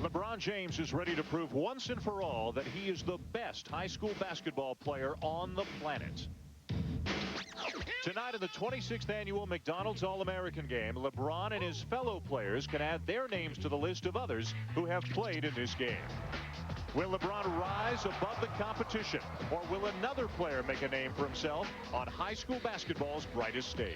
LeBron James is ready to prove once and for all that he is the best high school basketball player on the planet. Tonight in the 26th annual McDonald's All-American game, LeBron and his fellow players can add their names to the list of others who have played in this game. Will LeBron rise above the competition, or will another player make a name for himself on high school basketball's brightest stage?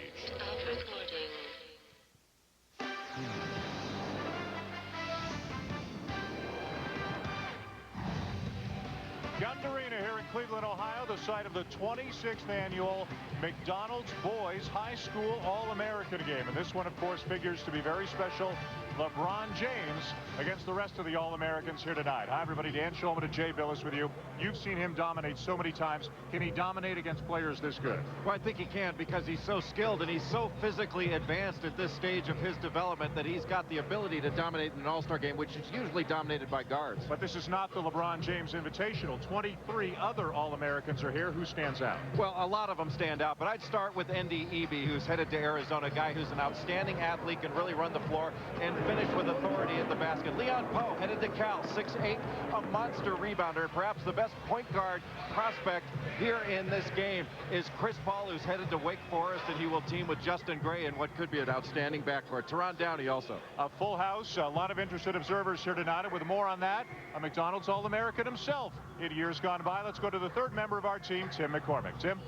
Arena here in Cleveland, Ohio, the site of the 26th annual McDonald's Boys High School All-American game. And this one, of course, figures to be very special. LeBron James against the rest of the All-Americans here tonight. Hi, everybody. Dan Shulman and Jay Billis with you. You've seen him dominate so many times. Can he dominate against players this good? Well, I think he can, because he's so skilled and he's so physically advanced at this stage of his development that he's got the ability to dominate in an all-star game, which is usually dominated by guards. But this is not the LeBron James Invitational. 23 other All-Americans are here. Who stands out? Well, a lot of them stand out, but I'd start with Ndudi, who's headed to Arizona, a guy who's an outstanding athlete, can really run the floor and finish with authority at the basket. Powe headed to Cal, 6'8", a monster rebounder, and perhaps the best point guard prospect here in this game is Kris, who's headed to Wake Forest, and he will team with Justin Gray in what could be an outstanding backcourt. Teron Downey also. A full house, a lot of interested observers here tonight, and with more on that, a McDonald's All-American himself in years gone by. Let's go to the third member of our team, Tim McCormick. Tim?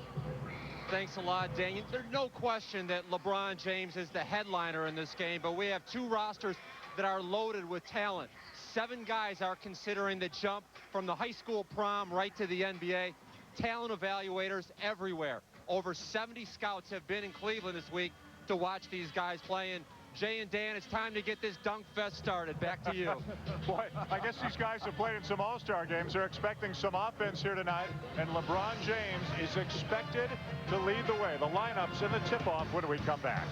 Thanks a lot, Deng. There's no question that LeBron James is the headliner in this game, but we have two rosters that are loaded with talent. 7 guys are considering the jump from the high school prom right to the NBA. Talent evaluators everywhere. Over 70 scouts have been in Cleveland this week to watch these guys play. And Jay and Dan, it's time to get this dunk fest started. Back to you. Boy, I guess these guys have played in some all-star games. They're expecting some offense here tonight, and LeBron James is expected to lead the way. The lineups and the tip-off when we come back.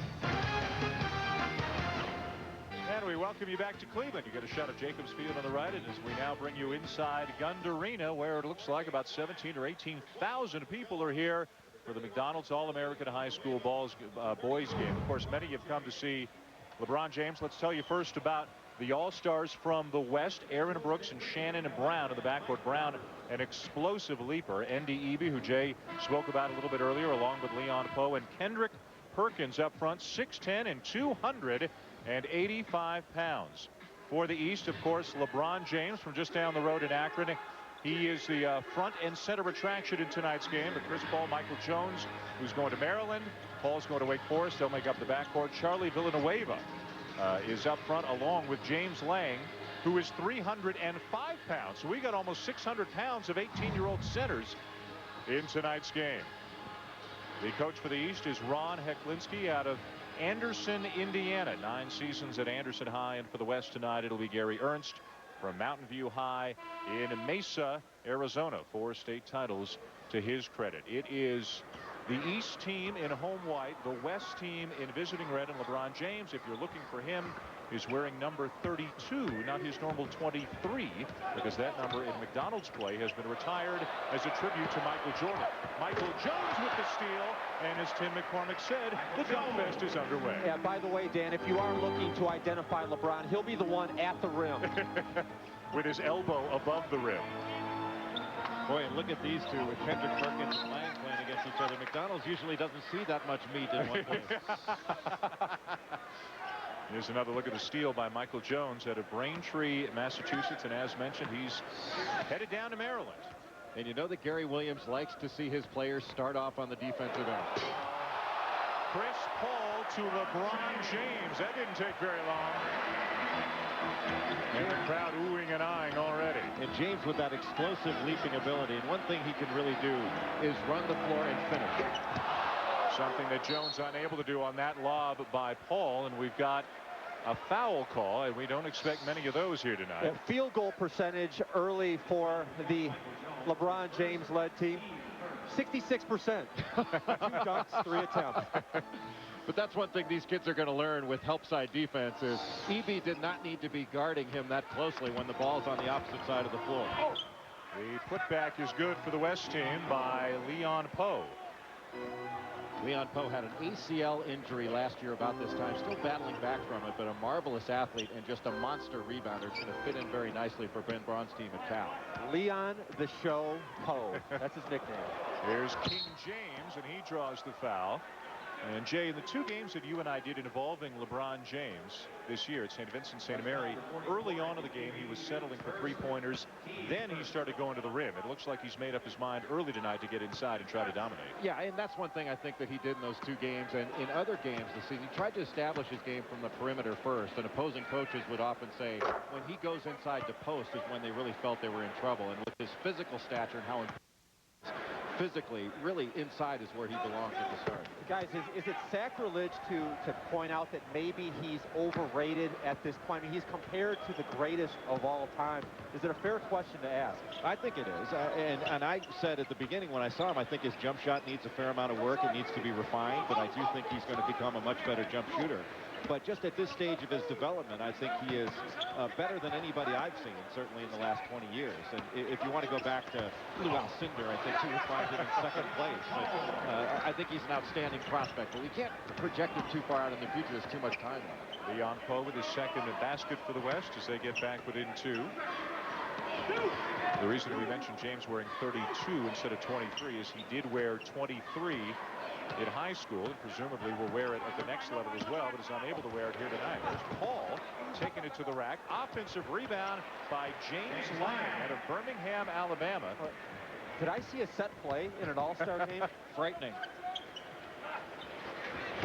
And we welcome you back to Cleveland. You get a shot of Jacobs Field on the right, and as we now bring you inside Gund Arena, where it looks like about 17 or 18,000 people are here for the McDonald's All-American High School Boys game. Of course, many have come to see LeBron James. Let's tell you first about the All-Stars from the West, Aaron Brooks and Shannon and Brown in the backcourt. Brown, an explosive leaper. Ndudi, who Jay spoke about a little bit earlier, along with Powe, and Kendrick Perkins up front, 6'10" and 285 pounds. For the East, of course, LeBron James from just down the road in Akron. He is the front and center attraction in tonight's game. But Chris Paul, Michael Jones, who's going to Maryland. Paul's going to Wake Forest. They'll make up the backcourt. Charlie Villanueva is up front, along with James Lang, who is 305 pounds. So we got almost 600 pounds of 18-year-old centers in tonight's game. The coach for the East is Ron Heklinski out of Anderson, Indiana. 9 seasons at Anderson High. And for the West tonight, it'll be Gary Ernst from Mountain View High in Mesa, Arizona. 4 state titles to his credit. It is the East team in home white, the West team in visiting red, and LeBron James, if you're looking for him, is wearing number 32, not his normal 23, because that number in McDonald's play has been retired as a tribute to Michael Jordan. Michael Jones with the steal, and as Tim McCormick said, the dunk fest is underway. Yeah, by the way, Dan, if you are looking to identify LeBron, he'll be the one at the rim. With his elbow above the rim. Boy, and look at these two with Kendrick, Perkins, and Lang playing against each other. McDonald's usually doesn't see that much meat in one place. Here's another look at the steal by Michael Jones out of Braintree, Massachusetts. And as mentioned, he's headed down to Maryland. And you know that Gary Williams likes to see his players start off on the defensive end. Chris Paul to LeBron James. That didn't take very long. And the crowd oohing and eyeing already. And James with that explosive leaping ability. And one thing he can really do is run the floor and finish. Something that Jones unable to do on that lob by Paul. And we've got a foul call, and we don't expect many of those here tonight. Yeah, field goal percentage early for the LeBron James-led team, 66%. 2 dunks, 3 attempts. But that's one thing these kids are going to learn with help side defense is EB did not need to be guarding him that closely when the ball's on the opposite side of the floor. The putback is good for the West team by Powe. Leon Powe had an ACL injury last year about this time, still battling back from it, but a marvelous athlete and just a monster rebounder. It's going to fit in very nicely for Ben Braun's team at Cal. Leon the Show Powe. That's his nickname. Here's King James, and he draws the foul. And Jay, in the 2 games that you and I did involving LeBron James this year at St. Vincent St. Mary, early on in the game he was settling for 3-pointers. Then he started going to the rim. It looks like he's made up his mind early tonight to get inside and try to dominate. Yeah, and that's one thing I think that he did in those 2 games. And in other games this season, he tried to establish his game from the perimeter first. And opposing coaches would often say when he goes inside the post is when they really felt they were in trouble. And with his physical stature and how physically, really inside is where he belongs at the start. Guys, is it sacrilege to point out that maybe he's overrated at this point? I mean, he's compared to the greatest of all time. Is it a fair question to ask? I think it is. And I said at the beginning when I saw him, I think his jump shot needs a fair amount of work. It needs to be refined, but I do think he's going to become a much better jump shooter. But just at this stage of his development, I think he is better than anybody I've seen, certainly in the last 20 years. And if you want to go back to Luol, I think he would find him in second place. But I think he's an outstanding prospect. But we can't project him too far out in the future. There's too much time left. Leon Powe with his second basket for the West as they get back within 2. The reason we mentioned James wearing 32 instead of 23 is he did wear 23 in high school and presumably will wear it at the next level as well, but is unable to wear it here tonight. There's Paul taking it to the rack. Offensive rebound by James Lang out of Birmingham, Alabama. Did I see a set play in an all-star game? Frightening.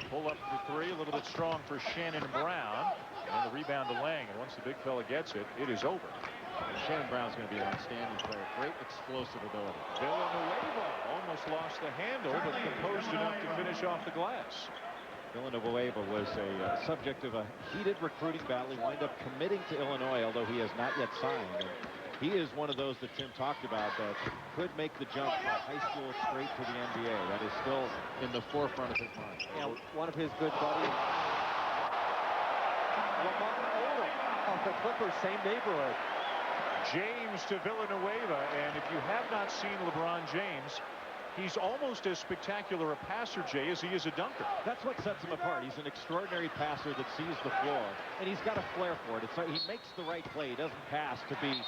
Pull up for 3, a little bit strong for Shannon Brown. And the rebound to Lang, and once the big fella gets it, it is over. And Shannon Brown's going to be an outstanding player. Great explosive ability. Villanueva almost lost the handle, but composed enough to finish off the glass. Villanueva was a subject of a heated recruiting battle. He wound up committing to Illinois, although he has not yet signed. And he is one of those that Tim talked about that could make the jump from high school straight to the NBA. That is still in the forefront of his mind. Yeah, one of his good buddies, Olu of the Clippers, same neighborhood. James to Villanueva, and if you have not seen LeBron James, he's almost as spectacular a passer, Jay, as he is a dunker. That's what sets him apart. He's an extraordinary passer that sees the floor, and he's got a flair for it. It's like he makes the right play. He doesn't pass to be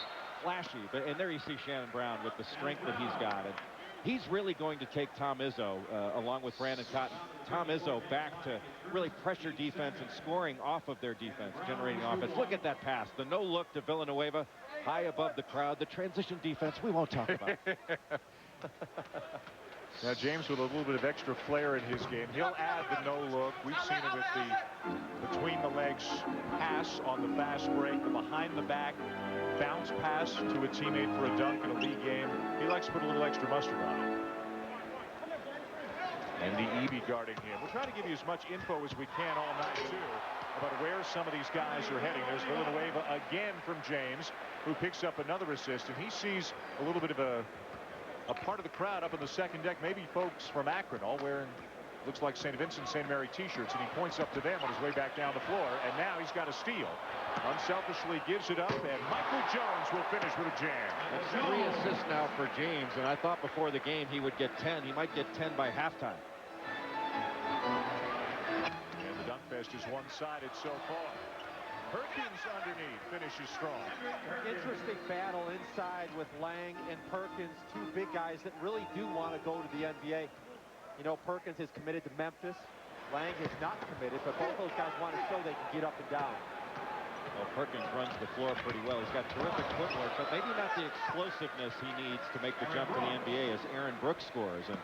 flashy, and there you see Shannon Brown with the strength that he's got. And he's really going to take Tom Izzo, along with Brandon Cotton, Tom Izzo back to really pressure defense and scoring off of their defense, generating offense. Look at that pass. The no-look to Villanueva, high above the crowd. The transition defense, we won't talk about. Now, James with a little bit of extra flair in his game. He'll add the no-look. We've seen it with the between-the-legs pass on the fast break, the behind-the-back bounce pass to a teammate for a dunk in a league game. He likes to put a little extra mustard on it. And the EB guarding him. We'll try to give you as much info as we can all night, too, about where some of these guys are heading. There's Villanueva again from James, who picks up another assist, and he sees a little bit of a part of the crowd up in the second deck, maybe folks from Akron, all wearing, looks like St. Vincent St. Mary t-shirts, and he points up to them on his way back down the floor, and now he's got a steal. Unselfishly gives it up, and Michael Jones will finish with a jam. That's 3 assists now for James, and I thought before the game he would get 10. He might get 10 by halftime. And the dunk fest is one-sided so far. Perkins underneath finishes strong. Interesting battle inside with Lang and Perkins, 2 big guys that really do want to go to the NBA. You know, Perkins is committed to Memphis. Lang is not committed, but both those guys want to show they can get up and down. Well, Perkins runs the floor pretty well. He's got terrific footwork, but maybe not the explosiveness he needs to make the jump to the NBA as Aaron Brooks scores. And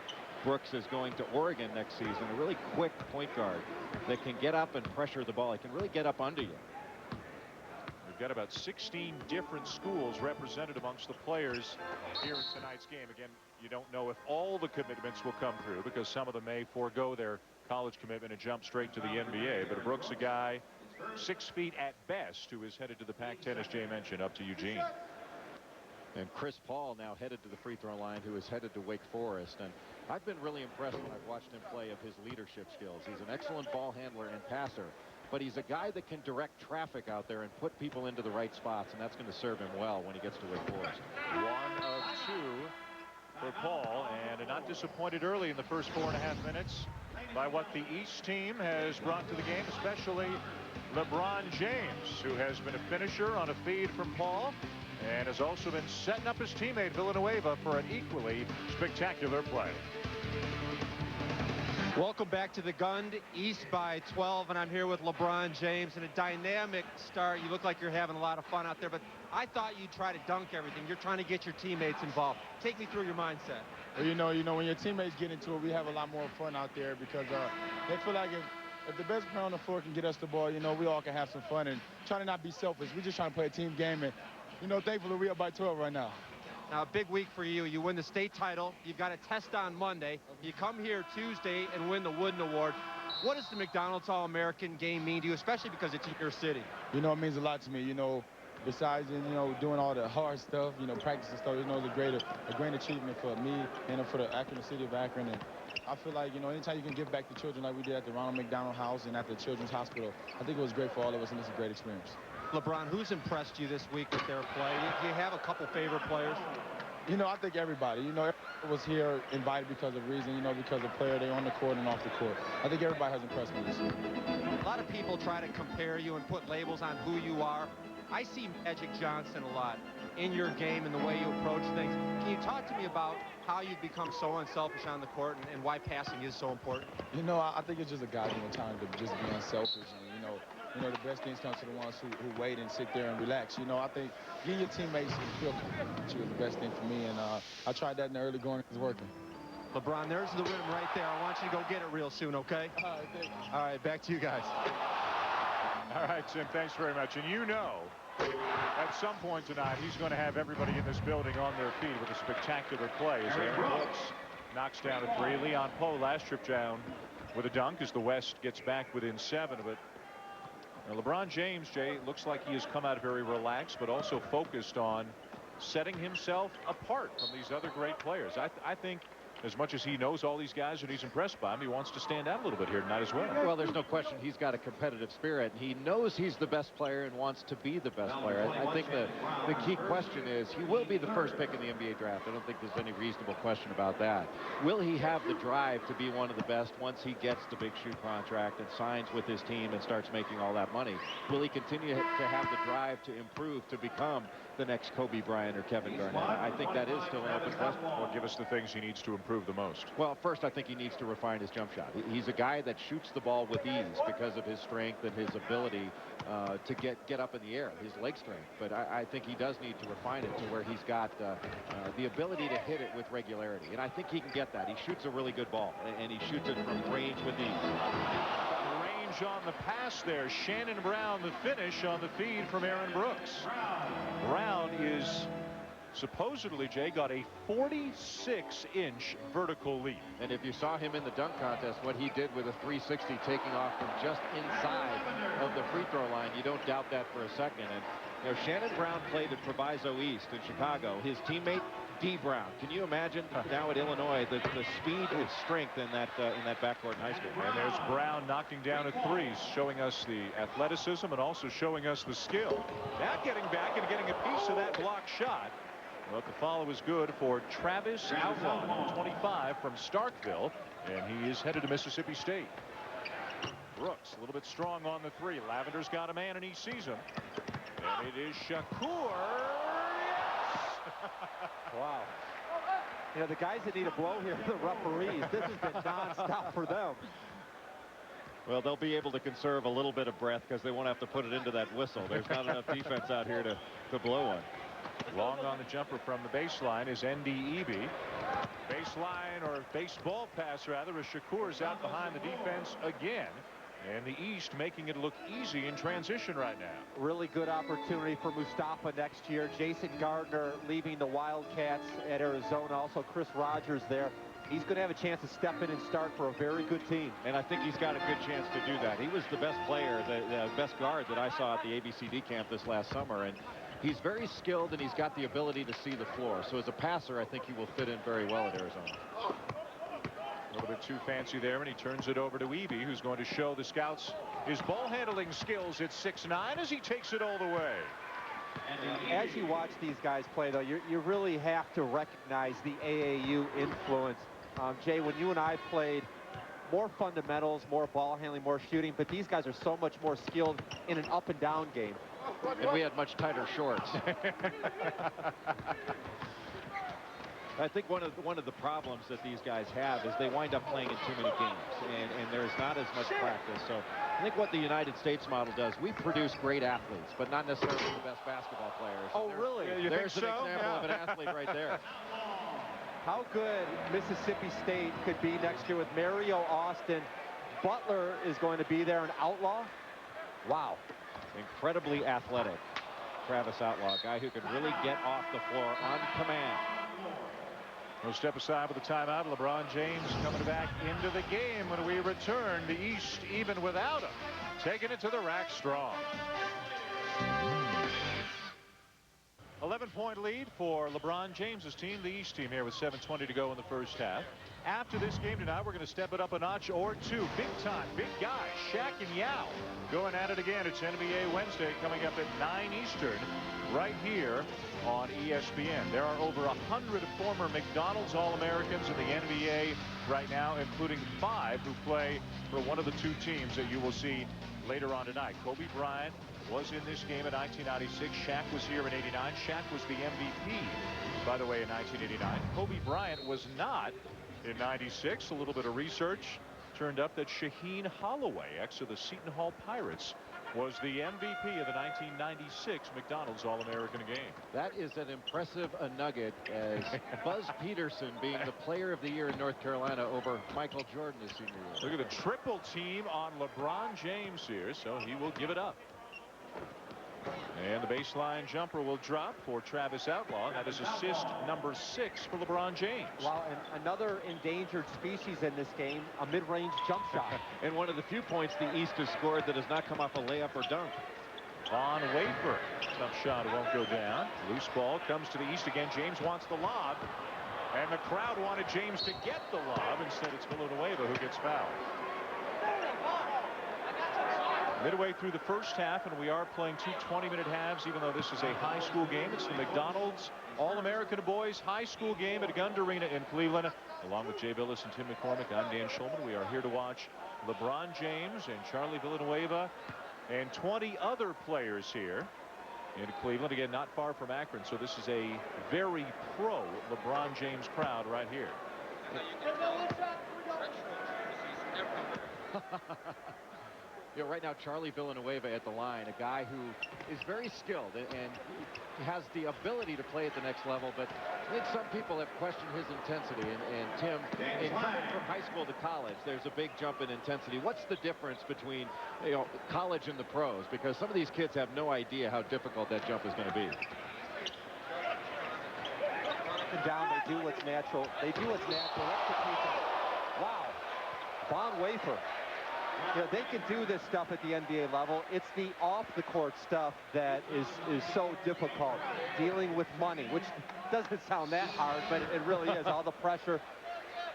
Brooks is going to Oregon next season, a really quick point guard that can get up and pressure the ball. He can really get up under you. We've got about 16 different schools represented amongst the players here in tonight's game. Again, you don't know if all the commitments will come through because some of them may forego their college commitment and jump straight to the NBA. But Brooks, a guy 6 feet at best, who is headed to the Pac-10, as Jay mentioned, up to Eugene. And Chris Paul now headed to the free throw line, who is headed to Wake Forest. And I've been really impressed when I've watched him play of his leadership skills. He's an excellent ball handler and passer, but he's a guy that can direct traffic out there and put people into the right spots, and that's going to serve him well when he gets to Wake Forest. 1 of 2 for Powe, and not disappointed early in the first 4.5 minutes by what the East team has brought to the game, especially LeBron James, who has been a finisher on a feed from Powe and has also been setting up his teammate Villanueva for an equally spectacular play. Welcome back to the Gun, East by 12, and I'm here with LeBron James. In a dynamic start, you look like you're having a lot of fun out there, but I thought you'd try to dunk everything. You're trying to get your teammates involved. Take me through your mindset. Well, you know, when your teammates get into it, we have a lot more fun out there because they feel like if the best player on the floor can get us the ball, you know, we all can have some fun and try to not be selfish. We're just trying to play a team game, and, you know, thankfully we are by 12 right now. Now, a big week for you. You win the state title. You've got a test on Monday. You come here Tuesday and win the Wooden Award. What does the McDonald's All-American game mean to you, especially because it's in your city? You know, it means a lot to me. You know, besides, you know, doing all the hard stuff, you know, practice and stuff, you know, it's a great achievement for me and for the Akron, the city of Akron. And I feel like, you know, anytime you can give back to children like we did at the Ronald McDonald House and at the Children's Hospital, I think it was great for all of us, and it's a great experience. LeBron, who's impressed you this week with their play? Do you have a couple favorite players? You know, I think everybody. You know, everybody was here invited because of reason, you know, because of player, they're on the court and off the court. I think everybody has impressed me this year. A lot of people try to compare you and put labels on who you are. I see Magic Johnson a lot in your game and the way you approach things. Can you talk to me about how you've become so unselfish on the court and why passing is so important? You know, I think it's just a guy doing time to just be unselfish. And, you know, the best things come to the ones who wait and sit there and relax. You know, I think getting your teammates to feel comfortable is the best thing for me, and I tried that in the early going. It's working. LeBron, there's the rim right there. I want you to go get it real soon, okay? All right, thank you. All right, back to you guys. All right, Tim, thanks very much. And you know, at some point tonight, he's going to have everybody in this building on their feet with a spectacular play as Aaron Brooks knocks down a three. Leon Powe last trip down with a dunk as the West gets back within 7 of it. Now, LeBron James, Jay, looks like he has come out very relaxed, but also focused on setting himself apart from these other great players. I think as much as he knows all these guys and he's impressed by them, he wants to stand out a little bit here tonight as well. Well, there's no question he's got a competitive spirit. He knows he's the best player and wants to be the best player. I think the key question is he will be the first pick in the NBA draft. I don't think there's any reasonable question about that. Will he have the drive to be one of the best once he gets the big shoe contract and signs with his team and starts making all that money? Will he continue to have the drive to improve to become the next Kobe Bryant or Kevin Garnett? I think that is still an open question. Well, give us the things he needs to improve the most. Well, first, I think he needs to refine his jump shot. He's a guy that shoots the ball with ease because of his strength and his ability to get up in the air, his leg strength. But I think he does need to refine it to where he's got the ability to hit it with regularity. And I think he can get that. He shoots a really good ball, and he shoots it from range with ease. Range on the pass there. Shannon Brown the finish on the feed from Aaron Brooks. Brown is supposedly, Jay, got a 46-inch vertical leap. And if you saw him in the dunk contest, what he did with a 360 taking off from just inside of the free throw line, you don't doubt that for a second. And you know, Shannon Brown played at Proviso East in Chicago. His teammate D. Brown. Can you imagine now at Illinois the speed and strength in that backcourt in high school? And there's Brown knocking down at threes, showing us the athleticism and also showing us the skill. Now getting back and getting a piece of that block shot. But the follow is good for Travis Outlaw, 25 from Starkville, and he is headed to Mississippi State. Brooks a little bit strong on the three. Lavender's got a man and he sees him. And it is Shakur. Yes! Wow. You know, the guys that need a blow here are the referees. This has been nonstop for them. Well, they'll be able to conserve a little bit of breath because they won't have to put it into that whistle. There's not enough defense out here to blow one. Long on the jumper from the baseline is Ndudi. Baseline or baseball pass rather as Shakur's out behind the defense again. And the East making it look easy in transition right now. Really good opportunity for Mustafa next year. Jason Gardner leaving the Wildcats at Arizona. Also Chris Rogers there. He's going to have a chance to step in and start for a very good team. And I think he's got a good chance to do that. He was the best player, the best guard that I saw at the ABCD camp this last summer. And he's very skilled and he's got the ability to see the floor. So as a passer, I think he will fit in very well at Arizona. A little bit too fancy there, and he turns it over to Eby, who's going to show the scouts his ball handling skills at 6'9" as he takes it all the way. As you watch these guys play, though, you really have to recognize the AAU influence. Jay, when you and I played, more fundamentals, more ball handling, more shooting, but these guys are so much more skilled in an up and down game. And we had much tighter shorts. I think one of the problems that these guys have is they wind up playing in too many games, and there's not as much practice. So I think what the United States model does, we produce great athletes, but not necessarily the best basketball players. Oh, really? There's an example of an athlete right there. How good Mississippi State could be next year with Mario Austin. Butler is going to be there, an Outlaw. Wow. Incredibly athletic. Travis Outlaw, a guy who can really get off the floor on command. We'll step aside with the timeout. LeBron James coming back into the game when we return. The East even without him. Taking it to the rack strong. 11-point lead for LeBron James's team, the East team, here with 7:20 to go in the first half. After this game tonight, we're going to step it up a notch or two. Big time, big guys, Shaq and Yao going at it again. It's NBA Wednesday coming up at 9 Eastern right here on ESPN. There are over 100 former McDonald's All-Americans in the NBA right now, including 5 who play for one of the 2 teams that you will see later on tonight. Kobe Bryant was in this game in 1996. Shaq was here in '89. Shaq was the MVP, by the way, in 1989. Kobe Bryant was not in '96. A little bit of research turned up that Shaheen Holloway, ex of the Seton Hall Pirates, was the MVP of the 1996 McDonald's All-American game. That is an impressive nugget, as Buzz Peterson being the player of the year in North Carolina over Michael Jordan his senior year. Look at the triple team on LeBron James here, so he will give it up. And the baseline jumper will drop for Travis Outlaw. That is assist number 6 for LeBron James. Wow, and another endangered species in this game, a mid-range jump shot. And one of the few points the East has scored that has not come off a layup or dunk. On Wafer. Tough shot won't go down. Loose ball comes to the East again. James wants the lob. And the crowd wanted James to get the lob. Instead, it's Villanueva who gets fouled. Midway through the first half, and we are playing 2 20-minute halves, even though this is a high school game. It's the McDonald's All-American Boys High School game at Gund Arena in Cleveland. Along with Jay Billis and Tim McCormick, I'm Dan Schulman. We are here to watch LeBron James and Charlie Villanueva and 20 other players here in Cleveland. Again, not far from Akron, so this is a very pro LeBron James crowd right here. You know, right now, Charlie Villanueva at the line, a guy who is very skilled and has the ability to play at the next level, but I think some people have questioned his intensity. And Tim, in coming from high school to college, there's a big jump in intensity. What's the difference between, you know, college and the pros? Because some of these kids have no idea how difficult that jump is going to be. Up and down, they do what's natural. They do what's natural. Wow. Von Wafer. You know, they can do this stuff at the NBA level. It's the off-the-court stuff that is so difficult. Dealing with money, which doesn't sound that hard, but it really is. All the pressure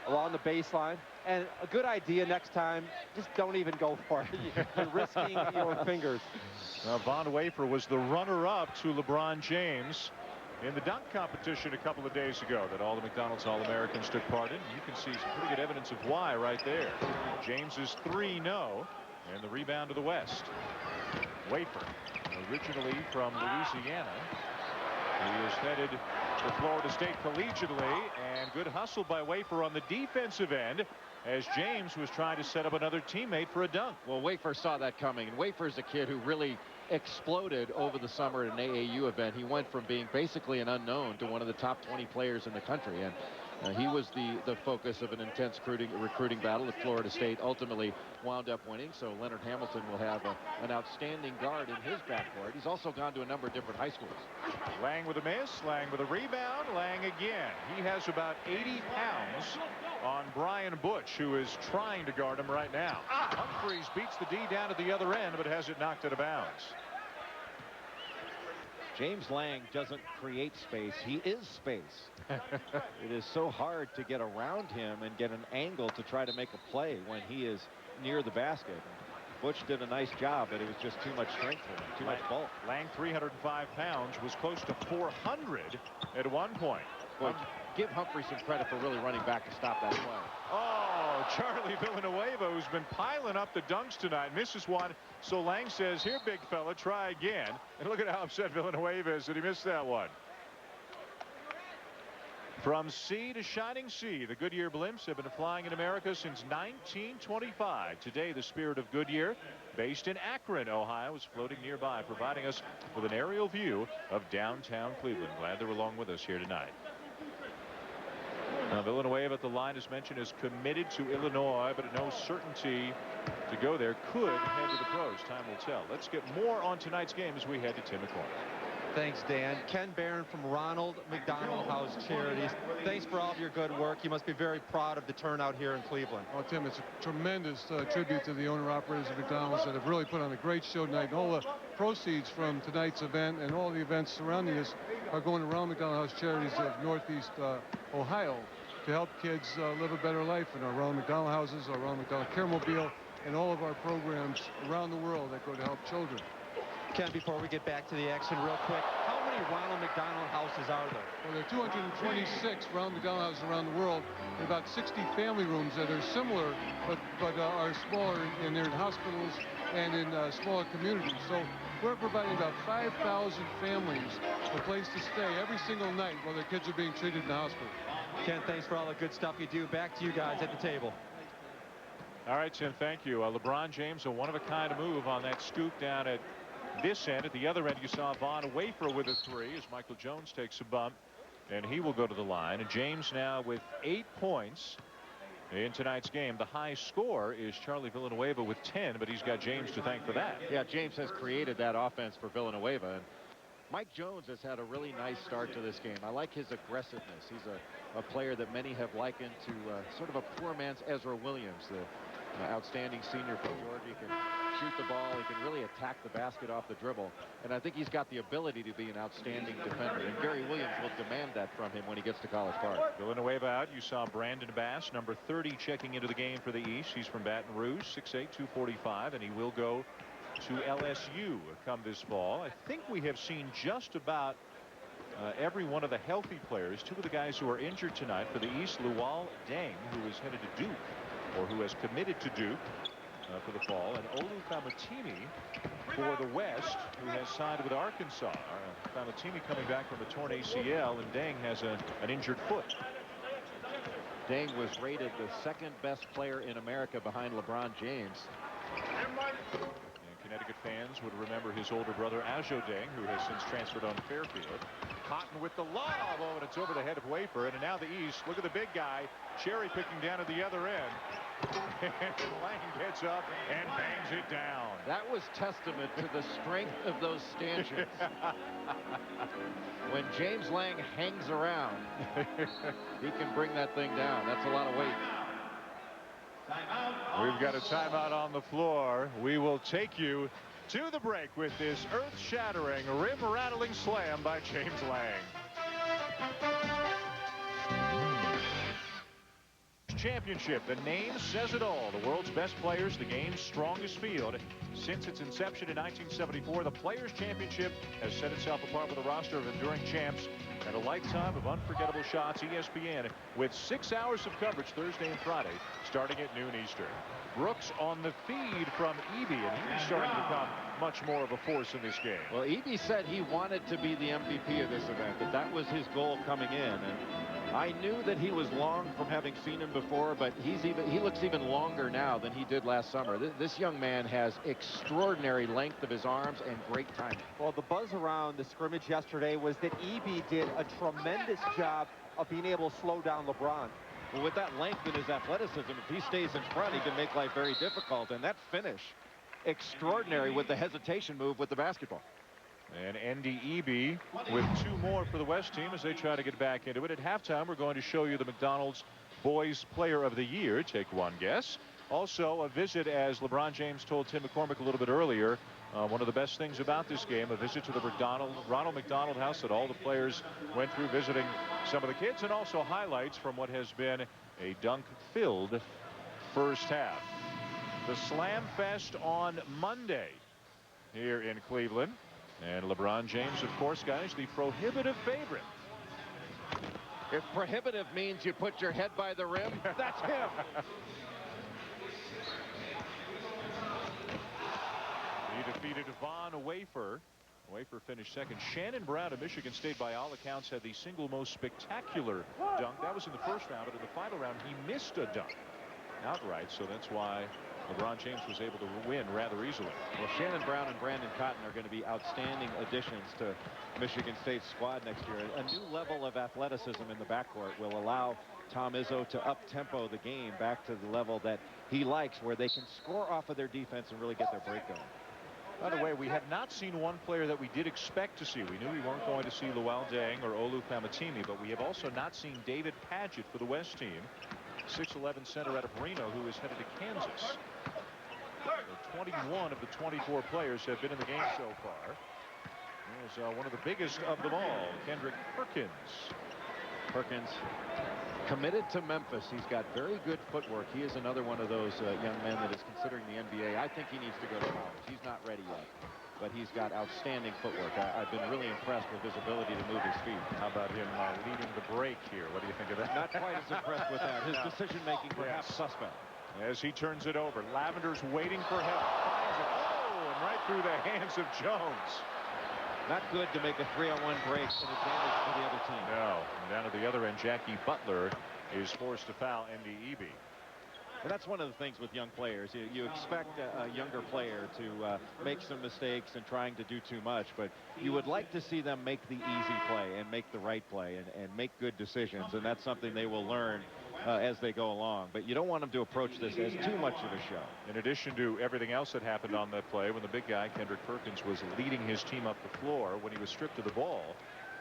along the baseline. And a good idea next time, just don't even go for it. You're risking your fingers. Von Wafer was the runner-up to LeBron James in the dunk competition a couple of days ago that all the McDonald's All-Americans took part in. You can see some pretty good evidence of why right there. James's 3 no, and the rebound to the West. Wafer, originally from Louisiana. He is headed to Florida State collegiately, and good hustle by Wafer on the defensive end as James was trying to set up another teammate for a dunk. Well, Wafer saw that coming, and Wafer's a kid who really exploded over the summer at an AAU event. He went from being basically an unknown to one of the top 20 players in the country, and he was the focus of an intense recruiting battle at Florida State. Ultimately wound up winning, so Leonard Hamilton will have an outstanding guard in his backcourt. He's also gone to a number of different high schools. Lang with a miss, Lang with a rebound, Lang again. He has about 80 pounds on Brian Butch, who is trying to guard him right now. Humphries beats the D down at the other end, but has it knocked out of bounds. James Lang doesn't create space. He is space. It is so hard to get around him and get an angle to try to make a play when he is near the basket. Butch did a nice job, but it was just too much strength for him, too much bulk. Lang, 305 pounds, was close to 400 at one point. Boy, give Humphries some credit for really running back to stop that play. Oh, Charlie Villanueva, who's been piling up the dunks tonight, misses one. So Lang says, here, big fella, try again. And look at how upset Villanueva is that he missed that one. From sea to shining sea, the Goodyear blimps have been flying in America since 1925. Today, the Spirit of Goodyear, based in Akron, Ohio, is floating nearby, providing us with an aerial view of downtown Cleveland. Glad they're along with us here tonight. Now, Villanueva at the line, as mentioned, is committed to Illinois, but at no certainty to go there. Could head to the pros. Time will tell. Let's get more on tonight's game as we head to Tim McCormick. Thanks, Dan. Ken Barron from Ronald McDonald House Charities. Thanks for all of your good work. You must be very proud of the turnout here in Cleveland. Oh, Tim, it's a tremendous tribute to the owner-operators of McDonald's that have really put on a great show tonight. And all the proceeds from tonight's event and all the events surrounding us are going to Ronald McDonald House Charities of Northeast Ohio to help kids live a better life in our Ronald McDonald houses, our Ronald McDonald Care Mobile, and all of our programs around the world that go to help children. Ken, before we get back to the action real quick, how many Ronald McDonald houses are there? Well, there are 226 Ronald McDonald houses around the world, and about 60 family rooms that are similar, but are smaller, and they're in hospitals and in smaller communities. So we're providing about 5,000 families a place to stay every single night while their kids are being treated in the hospital. Ken, thanks for all the good stuff you do. Back to you guys at the table. All right, Tim, thank you. LeBron James, a one-of-a-kind move on that scoop down at this end. At the other end, you saw Wafer with a three as Michael Jones takes a bump, and he will go to the line. And James now with 8 points in tonight's game. The high score is Charlie Villanueva with 10, but he's got James to thank for that. Yeah, James has created that offense for Villanueva. And Mike Jones has had a really nice start to this game. I like his aggressiveness. He's a player that many have likened to sort of a poor man's Ezra Williams, the outstanding senior from Georgia. He can shoot the ball. He can really attack the basket off the dribble. And I think he's got the ability to be an outstanding defender. And Gary Williams will demand that from him when he gets to College Park. Villanueva out. You saw Brandon Bass, number 30, checking into the game for the East. He's from Baton Rouge, 6'8", 245, and he will go to LSU come this fall. I think we have seen just about every one of the healthy players. Two of the guys who are injured tonight for the East, Luol, Deng, who is headed to Duke, or who has committed to Duke for the fall, and Olu Famutimi for the West, who has signed with Arkansas. Famutimi coming back from a torn ACL, and Deng has an injured foot. Deng was rated the second best player in America behind LeBron James. Connecticut fans would remember his older brother Ajo Deng, who has since transferred on Fairfield. Cotton with the lob, and it's over the head of Wafer. And now the East. Look at the big guy cherry picking down at the other end. And Lang gets up and bangs it down. That was testament to the strength of those stanchions. When James Lang hangs around, he can bring that thing down. That's a lot of weight. We've got a timeout on the floor. We will take you to the break with this earth-shattering, rim-rattling slam by James Lang. Championship. The name says it all. The world's best players, the game's strongest field. Since its inception in 1974, the Players' Championship has set itself apart with a roster of enduring champs and a lifetime of unforgettable shots. ESPN with 6 hours of coverage Thursday and Friday, starting at noon Eastern. Brooks on the feed from Eby, and he's starting to become much more of a force in this game. Well, Eby said he wanted to be the MVP of this event, that was his goal coming in. And I knew that he was long from having seen him before, but he looks even longer now than he did last summer. This young man has extraordinary length of his arms and great timing. Well, the buzz around the scrimmage yesterday was that Eby did a tremendous job of being able to slow down LeBron. Well, with that length and his athleticism, if he stays in front, he can make life very difficult. And that finish, extraordinary with the hesitation move with the basketball. And Ndudi with 2 more for the West team as they try to get back into it. At halftime, we're going to show you the McDonald's Boys Player of the Year. Take one guess. Also, a visit, as LeBron James told Tim McCormick a little bit earlier, one of the best things about this game, a visit to the Ronald McDonald House that all the players went through, visiting some of the kids, and also highlights from what has been a dunk-filled first half. the Slam Fest on Monday here in Cleveland. And LeBron James, of course, guys, the prohibitive favorite. If prohibitive means you put your head by the rim, that's him. He defeated Wafer. Wafer finished second. Shannon Brown of Michigan State, by all accounts, had the single most spectacular dunk. That was in the first round, but in the final round, he missed a dunk outright. So that's why LeBron James was able to win rather easily. Well, Shannon Brown and Brandon Cotton are going to be outstanding additions to Michigan State's squad next year. A new level of athleticism in the backcourt will allow Tom Izzo to up-tempo the game back to the level that he likes, where they can score off of their defense and really get their break going. By the way, we have not seen one player that we did expect to see. We knew we weren't going to see Luol Deng or Olu Famutimi, but we have also not seen David Padgett for the West team. 6'11" center out of Reno, who is headed to Kansas. So 21 of the 24 players have been in the game so far. There's one of the biggest of them all, Kendrick Perkins. Perkins committed to Memphis. He's got very good footwork. He is another one of those young men that is considering the NBA. I think he needs to go to college. He's not ready yet, but he's got outstanding footwork. I've been really impressed with his ability to move his feet. How about him leading the break here? What do you think of that? Not quite as impressed with that. His decision-making perhaps suspect. As he turns it over, Lavender's waiting for help. Finds it. Oh, and right through the hands of Jones. Not good to make a 3-on-1 break, an advantage for the other team. No. And down at the other end, Jackie Butler is forced to foul Ndudi. And that's one of the things with young players. You expect a younger player to make some mistakes and trying to do too much, but you would like to see them make the easy play and make the right play and make good decisions, and that's something they will learn as they go along. But you don't want them to approach this as too much of a show. In addition to everything else that happened on that play, when the big guy, Kendrick Perkins, was leading his team up the floor, when he was stripped of the ball,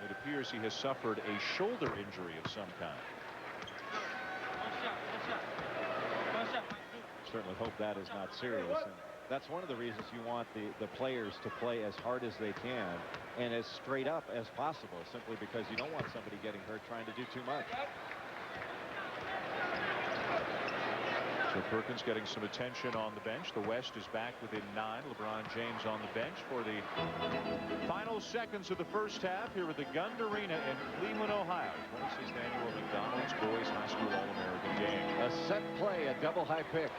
it appears he has suffered a shoulder injury of some kind. Certainly hope that is not serious. And that's one of the reasons you want the players to play as hard as they can and as straight up as possible, simply because you don't want somebody getting hurt trying to do too much. So Perkins getting some attention on the bench. The West is back within 9. LeBron James on the bench for the final seconds of the first half here at the Gund Arena in Cleveland, Ohio. 26th annual McDonald's Boys High School All-American game. A set play, a double high pick.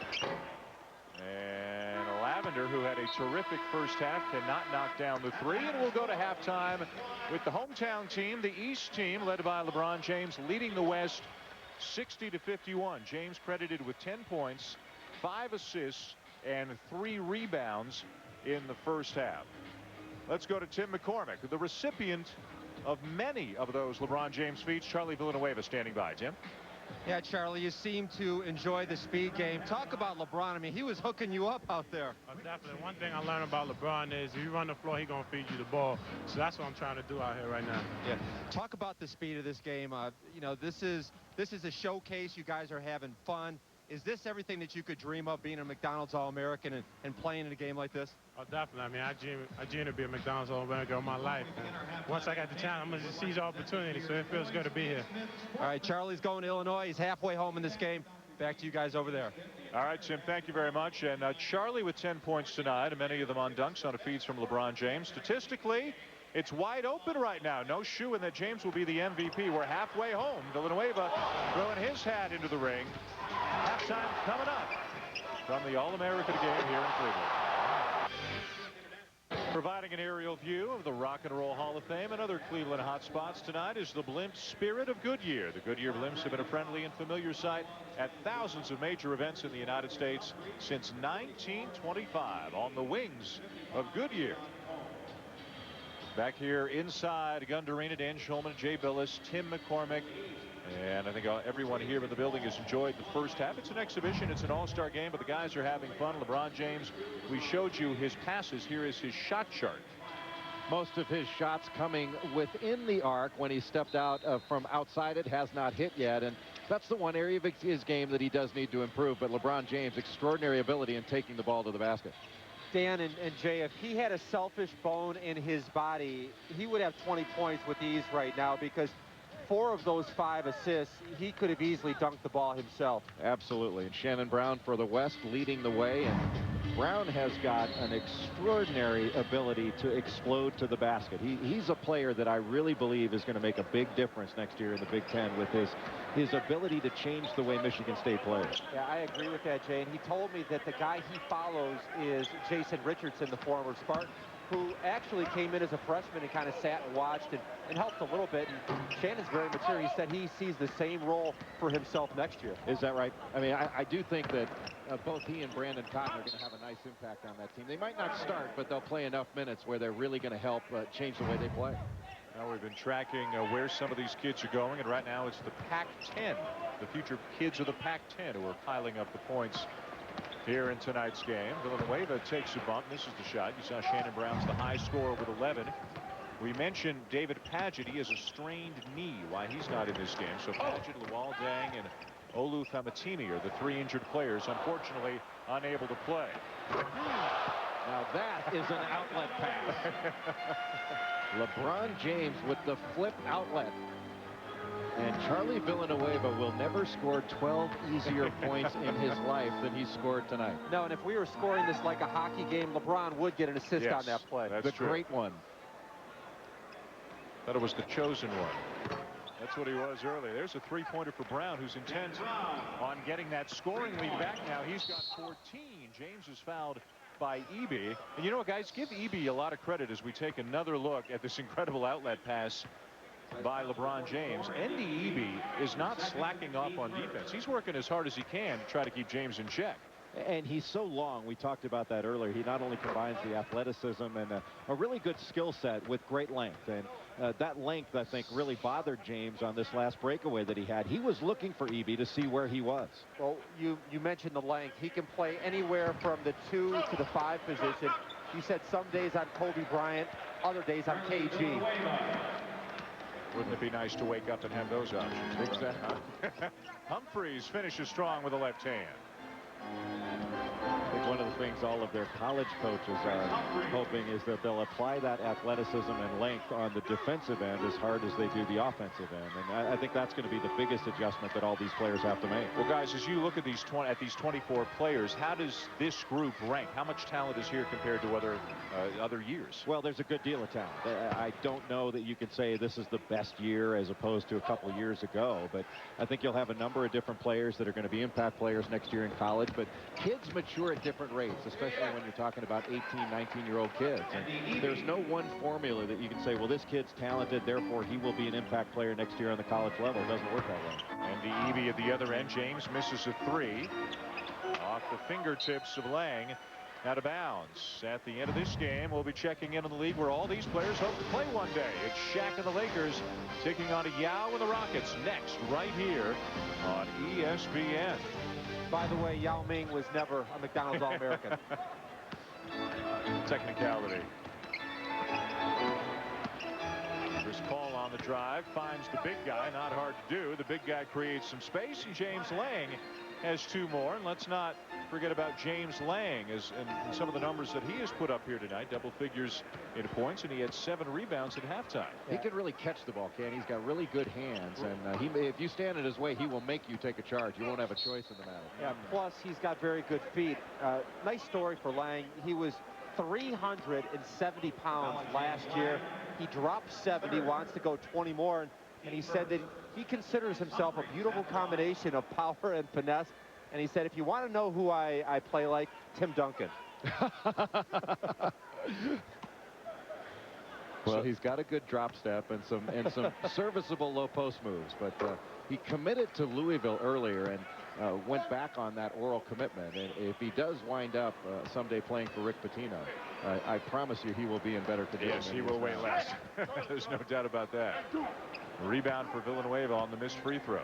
And Lavender, who had a terrific first half, cannot knock down the 3, and we'll go to halftime with the hometown team, the East team, led by LeBron James, leading the West 60-51. James credited with 10 points, 5 assists, and 3 rebounds in the first half. Let's go to Tim McCormick, the recipient of many of those LeBron James feats. Charlie Villanueva standing by. Tim? Yeah, Charlie, you seem to enjoy the speed game. Talk about LeBron. I mean, he was hooking you up out there. Definitely. One thing I learned about LeBron is if you run the floor, he's going to feed you the ball. So that's what I'm trying to do out here right now. Yeah. Talk about the speed of this game. You know, this is a showcase. You guys are having fun. Is this everything that you could dream of, being a McDonald's All-American and playing in a game like this? Oh, definitely. I mean, I dream to be a McDonald's All-American all my life. And once I got the chance, I'm going to just seize the opportunity, so it feels good to be here. All right, Charlie's going to Illinois. He's halfway home in this game. Back to you guys over there. All right, Tim, thank you very much. And Charlie with 10 points tonight, and many of them on dunks on a feeds from LeBron James. Statistically, it's wide open right now. No shoeing that James will be the MVP. We're halfway home. Villanueva throwing his hat into the ring. Halftime coming up from the All-American game here in Cleveland. Providing an aerial view of the Rock and Roll Hall of Fame and other Cleveland hotspots tonight is the blimp Spirit of Goodyear. The Goodyear blimps have been a friendly and familiar sight at thousands of major events in the United States since 1925 on the wings of Goodyear. Back here inside Gund Arena, Dan Schulman, Jay Billis, Tim McCormick, and I think everyone here in the building has enjoyed the first half. It's an exhibition. It's an all-star game, but the guys are having fun. LeBron James, we showed you his passes. Here is his shot chart. Most of his shots coming within the arc. When he stepped out from outside it, has not hit yet, and that's the one area of his game that he does need to improve. But LeBron James, extraordinary ability in taking the ball to the basket. Dan and Jay, if he had a selfish bone in his body, he would have 20 points with ease right now, because 4 of those 5 assists, he could have easily dunked the ball himself. Absolutely. And Shannon Brown for the West leading the way. And Brown has got an extraordinary ability to explode to the basket. He's a player that I really believe is going to make a big difference next year in the Big Ten with his ability to change the way Michigan State plays. Yeah, I agree with that, Jay. And he told me that the guy he follows is Jason Richardson, the former Spartan, who actually came in as a freshman and kind of sat and watched and helped a little bit. And Shannon's very mature. He said he sees the same role for himself next year. Is that right? I mean, I do think that both he and Brandon Cotton are going to have a nice impact on that team. They might not start, but they'll play enough minutes where they're really going to help change the way they play. Now we've been tracking where some of these kids are going, and right now it's the Pac-10. The future kids of the Pac-10 who are piling up the points here in tonight's game. Villanueva takes a bump, misses the shot. You saw Shannon Brown's the high scorer with 11. We mentioned David Padgett. He has a strained knee. Why he's not in this game. So Padgett, Luol, Deng, and Olu Famutimi are the 3 injured players, unfortunately unable to play. Now that is an outlet pass. LeBron James with the flip outlet. And Charlie Villanueva will never score 12 easier points in his life than he scored tonight. No, and if we were scoring this like a hockey game, LeBron would get an assist on that play. That's the true. Great one. Thought it was the chosen one. That's what he was earlier. There's a 3-pointer for Brown, who's intent on getting that scoring lead back now. He's got 14. James is fouled by Eby. And you know what, guys? Give Eby a lot of credit as we take another look at this incredible outlet pass by LeBron James. Ndudi is not slacking off on defense. He's working as hard as he can to try to keep James in check. And he's so long. We talked about that earlier. He not only combines the athleticism and a really good skill set with great length. And that length, I think, really bothered James on this last breakaway that he had. He was looking for Eby to see where he was. Well, you mentioned the length. He can play anywhere from the 2 to the 5 position. He said some days I'm Kobe Bryant, other days I'm KG. Wouldn't it be nice to wake up and have those options? Exactly. Humphries finishes strong with a left hand. I think one of the things all of their college coaches are hoping is that they'll apply that athleticism and length on the defensive end as hard as they do the offensive end. And I think that's going to be the biggest adjustment that all these players have to make. Well, guys, as you look at these 24 players, how does this group rank? How much talent is here compared to other years? Well, there's a good deal of talent. I don't know that you can say this is the best year as opposed to a couple of years ago, but I think you'll have a number of different players that are going to be impact players next year in college. But kids mature at different rates, especially when you're talking about 18, 19-year-old kids. And there's no one formula that you can say, well, this kid's talented, therefore he will be an impact player next year on the college level. It doesn't work that way. And the Eby at the other end. James misses a 3 off the fingertips of Lang. Out of bounds. At the end of this game, we'll be checking in on the league where all these players hope to play one day. It's Shaq and the Lakers taking on Yao and the Rockets next, right here on ESPN. By the way, Yao Ming was never a McDonald's All-American. Technicality. Chris Paul on the drive finds the big guy. Not hard to do. The big guy creates some space, and James Lang has 2 more. And let's not forget about James Lang and some of the numbers that he has put up here tonight. Double figures in points, and he had 7 rebounds at halftime. He can really catch the ball, Ken. He's got really good hands, and if you stand in his way, he will make you take a charge. You won't have a choice in the matter. Yeah, plus he's got very good feet. Nice story for Lang. He was 370 pounds last year. He dropped 70, wants to go 20 more, and he said that he considers himself a beautiful combination of power and finesse. And he said, if you want to know who I play like, Tim Duncan. Well, he's got a good drop step and some serviceable low post moves, but he committed to Louisville earlier and went back on that oral commitment. And if he does wind up someday playing for Rick Pitino, I promise you he will be in better condition. Yes, he will weigh less. There's no doubt about that. Rebound for Villanueva on the missed free throw.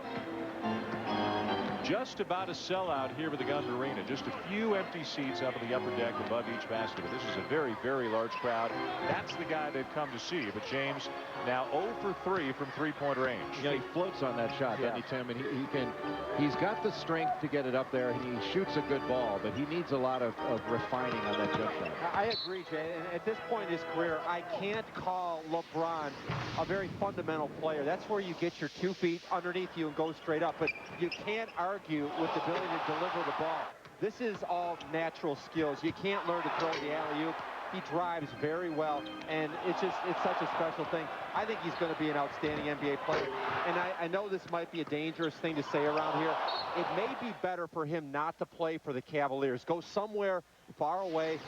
Just about a sellout here with the Gund Arena. Just a few empty seats up in the upper deck above each basket. But this is a very, very large crowd. That's the guy they've come to see. But James now 0 for 3 from three-point range. Yeah, he floats on that shot, doesn't he, Tim? And he's got the strength to get it up there, and he shoots a good ball, but he needs a lot of refining on that jump shot. I agree, Jay. And at this point in his career, I can't call LeBron a very fundamental player. That's where you get your 2 feet underneath you and go straight up. But you can't argue with the ability to deliver the ball. This is all natural skills. You can't learn to throw the alley-oop. He drives very well, and it's such a special thing. I think he's going to be an outstanding NBA player. And I know this might be a dangerous thing to say around here. It may be better for him not to play for the Cavaliers. Go somewhere far away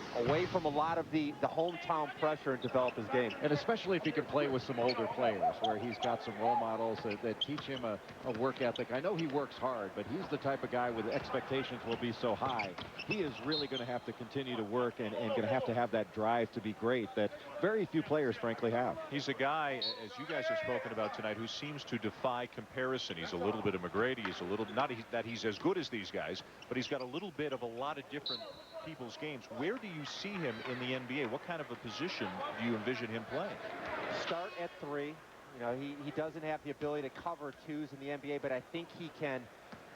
from a lot of the hometown pressure and develop his game. And especially if he can play with some older players where he's got some role models that teach him a work ethic. I know he works hard, but he's the type of guy with expectations will be so high. He is really going to have to continue to work and going to have that drive to be great that very few players, frankly, have. He's a guy, as you guys have spoken about tonight, who seems to defy comparison. He's a little bit of McGrady. He's a little, not that he's as good as these guys, but he's got a little bit of a lot of different people's games. Where do you see him in the NBA? What kind of a position do you envision him playing? Start at 3. You know, he doesn't have the ability to cover 2s in the NBA, but I think he can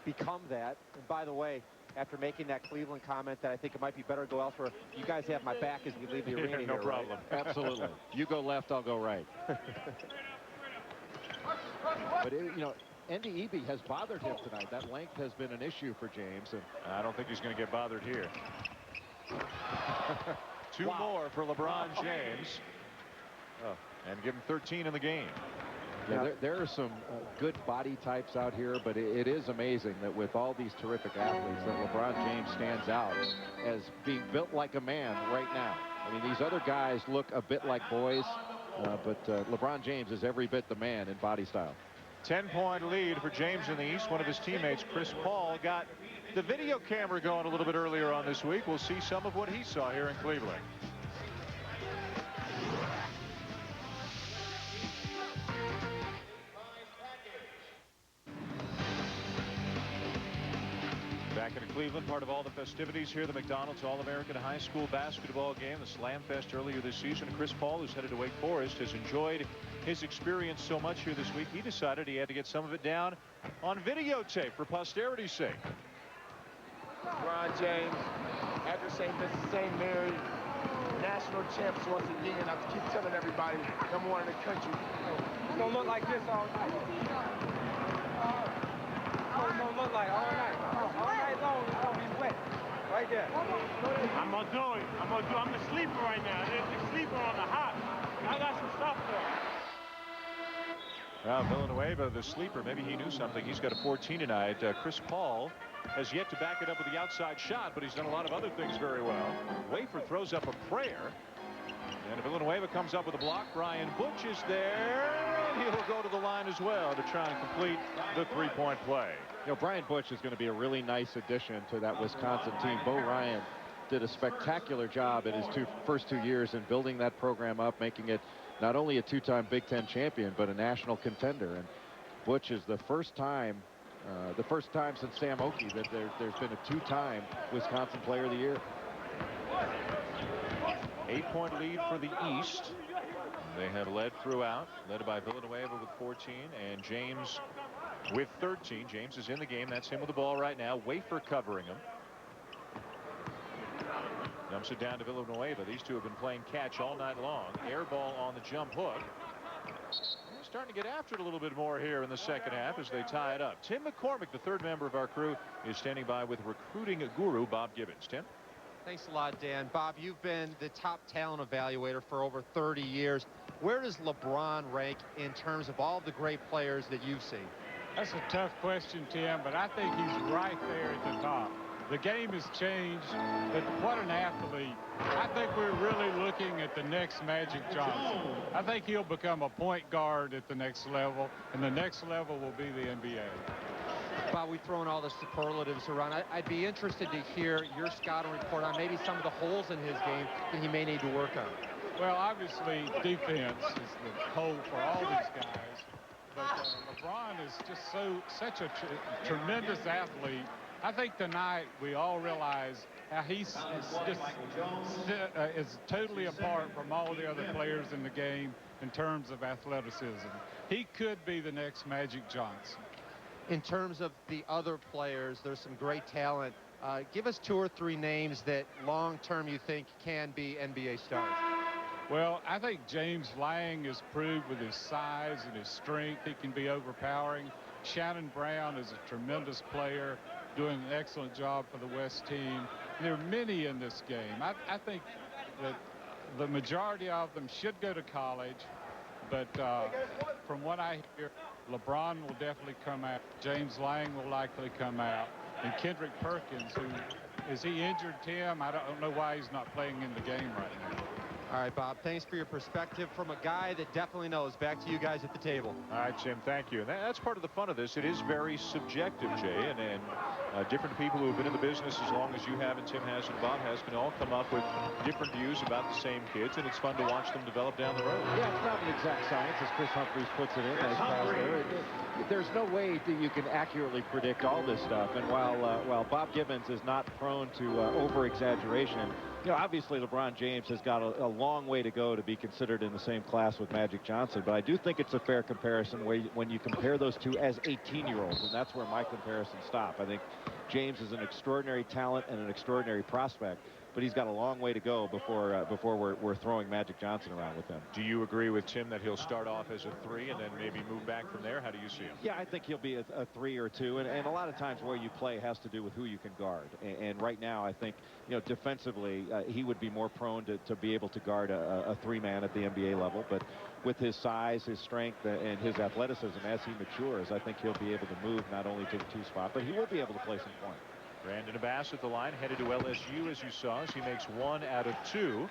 become that. And by the way, after making that Cleveland comment that I think it might be better to go elsewhere, you guys have my back as we leave the arena. No here, problem. Right? Absolutely. You go left, I'll go right. But you know, Ndudi has bothered him tonight. That length has been an issue for James, and I don't think he's going to get bothered here. 2 more for LeBron James. And give him 13 in the game. Yeah, there are some good body types out here, but it is amazing that with all these terrific athletes that LeBron James stands out as being built like a man right now. I mean, these other guys look a bit like boys, but LeBron James is every bit the man in body style. 10-point lead for James in the East. One of his teammates, Chris Paul, got the video camera going a little bit earlier on this week. We'll see some of what he saw here in Cleveland. Back in Cleveland, part of all the festivities here, the McDonald's All-American High School basketball game, the Slam Fest earlier this season. Chris Paul, who's headed to Wake Forest, has enjoyed his experience so much here this week, he decided he had to get some of it down on videotape for posterity's sake. LeBron James, after St. Mary, national champs once again. I keep telling everybody, #1 in the country. It's gonna look like this all night. It's gonna look like all night. All night long, it's gonna be wet. Right there. I'm gonna do it. I'm the sleeper right now. The sleeper on the hot. I got some stuff there. Villanueva, the sleeper, maybe he knew something. He's got a 14 tonight. Chris Paul has yet to back it up with the outside shot, but he's done a lot of other things very well. Wafer throws up a prayer, and Villanueva comes up with a block. Brian Butch is there, and he'll go to the line as well to try and complete the 3-point play. You know, Brian Butch is going to be a really nice addition to that Wisconsin team. Bo Ryan did a spectacular job in his first 2 years in building that program up, making it not only a 2-time Big Ten champion, but a national contender. And Butch is the first time since Sam Oakey that there's been a 2-time Wisconsin Player of the Year. 8-point lead for the East. They have led throughout, led by Villanueva with 14 and James with 13. James is in the game. That's him with the ball right now. Wafer covering him. Dumps it down to Villanueva. These two have been playing catch all night long. Air ball on the jump hook. They're starting to get after it a little bit more here in the second half as they tie it up. Tim McCormick, the third member of our crew, is standing by with recruiting guru Bob Giddens. Tim? Thanks a lot, Dan. Bob, you've been the top talent evaluator for over 30 years. Where does LeBron rank in terms of all the great players that you've seen? That's a tough question, Tim, but I think he's right there at the top. The game has changed, but what an athlete. I think we're really looking at the next Magic Johnson. I think he'll become a point guard at the next level, and the next level will be the NBA. Bob, we've thrown all the superlatives around. I'd be interested to hear your scouting report on maybe some of the holes in his game that he may need to work on. Well, obviously, defense is the hole for all these guys. But LeBron is just such a tremendous athlete. I think tonight we all realize how he's is totally apart from all the other players in the game in terms of athleticism. He could be the next Magic Johnson. In terms of the other players, there's some great talent. Give us 2 or 3 names that long-term you think can be NBA stars. Well, I think James Lang has proved with his size and his strength he can be overpowering. Shannon Brown is a tremendous player, doing an excellent job for the West team. There are many in this game. I think that the majority of them should go to college, but from what I hear, LeBron will definitely come out. James Lang will likely come out. And Kendrick Perkins, is he injured, Tim? I don't know why he's not playing in the game right now. All right, Bob, thanks for your perspective from a guy that definitely knows. Back to you guys at the table. All right, Jim, thank you. And that's part of the fun of this. It is very subjective, Jay, and different people who have been in the business as long as you have and Tim has and Bob has can all come up with different views about the same kids, and it's fun to watch them develop down the road. Yeah, it's not an exact science, as Kris Humphries puts it in. Nice pass there. There's no way that you can accurately predict all this stuff, and while Bob Giddens is not prone to over-exaggeration, you know, obviously LeBron James has got a long way to go to be considered in the same class with Magic Johnson, but I do think it's a fair comparison when you compare those two as 18-year-olds, and that's where my comparisons stop. I think James is an extraordinary talent and an extraordinary prospect, but he's got a long way to go before we're throwing Magic Johnson around with him. Do you agree with Tim that he'll start off as a 3 and then maybe move back from there? How do you see him? Yeah, I think he'll be a 3 or 2, and a lot of times where you play has to do with who you can guard. And right now, I think, you know, defensively, he would be more prone to be able to guard a 3-man at the NBA level. But with his size, his strength, and his athleticism as he matures, I think he'll be able to move not only to the 2 spot, but he will be able to play some point. Brandon Abbas at the line, headed to LSU, as you saw, as he makes 1 out of 2.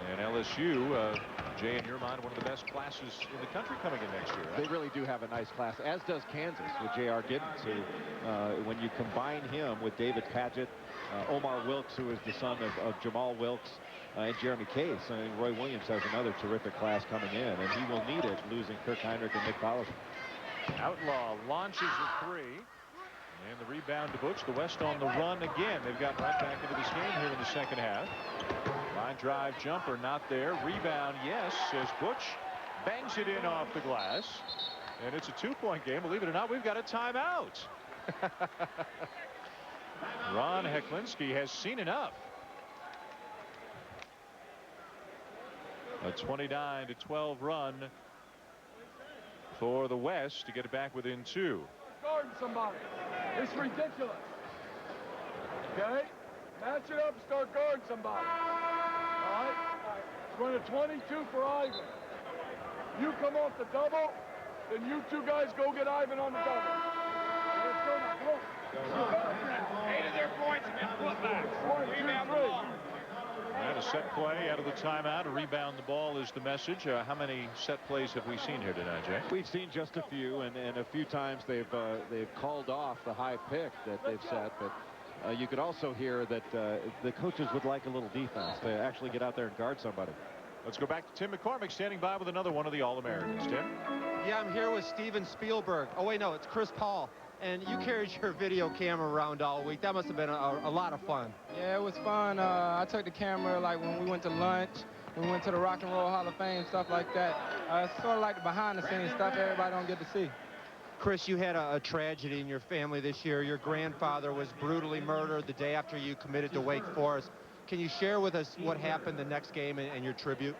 And LSU, Jay, in your mind, one of the best classes in the country coming in next year. Right? They really do have a nice class, as does Kansas with J.R. Giddens, who, when you combine him with David Padgett, Omar Wilkes, who is the son of Jamal Wilkes, and Jeremy Case, I mean, Roy Williams has another terrific class coming in, and he will need it, losing Kirk Heinrich and Nick Collison. Outlaw launches a 3. And the rebound to Butch. The West on the run again. They've gotten right back into this game here in the second half. Line drive jumper not there. Rebound, yes, says Butch. Bangs it in off the glass. And it's a 2-point game. Believe it or not, we've got a timeout. Ron Hecklinski has seen enough. A 29-12 run for the West to get it back within 2. Guarding somebody. It's ridiculous. Okay? Match it up and start guarding somebody. All right? It's going to 22 for Ivan. You come off the double, then you 2 guys go get Ivan on the double. Let's go now. Come on. 8 of their points have been putbacks. Rebound the ball. And a set play out of the timeout. A rebound the ball is the message. How many set plays have we seen here tonight, Jay? We've seen just a few, and a few times they've called off the high pick that they've set. But you could also hear that the coaches would like a little defense to actually get out there and guard somebody. Let's go back to Tim McCormick standing by with another one of the All-Americans. Tim? Yeah, I'm here with Steven Spielberg. Oh, wait, no, it's Chris Paul. And you carried your video camera around all week. That must have been a lot of fun. Yeah, it was fun. I took the camera like when we went to lunch, we went to the Rock and Roll Hall of Fame, stuff like that. It's sort of like the behind-the-scenes stuff everybody don't get to see. Chris, you had a tragedy in your family this year. Your grandfather was brutally murdered the day after you committed to Wake Forest. Can you share with us what happened the next game and your tribute?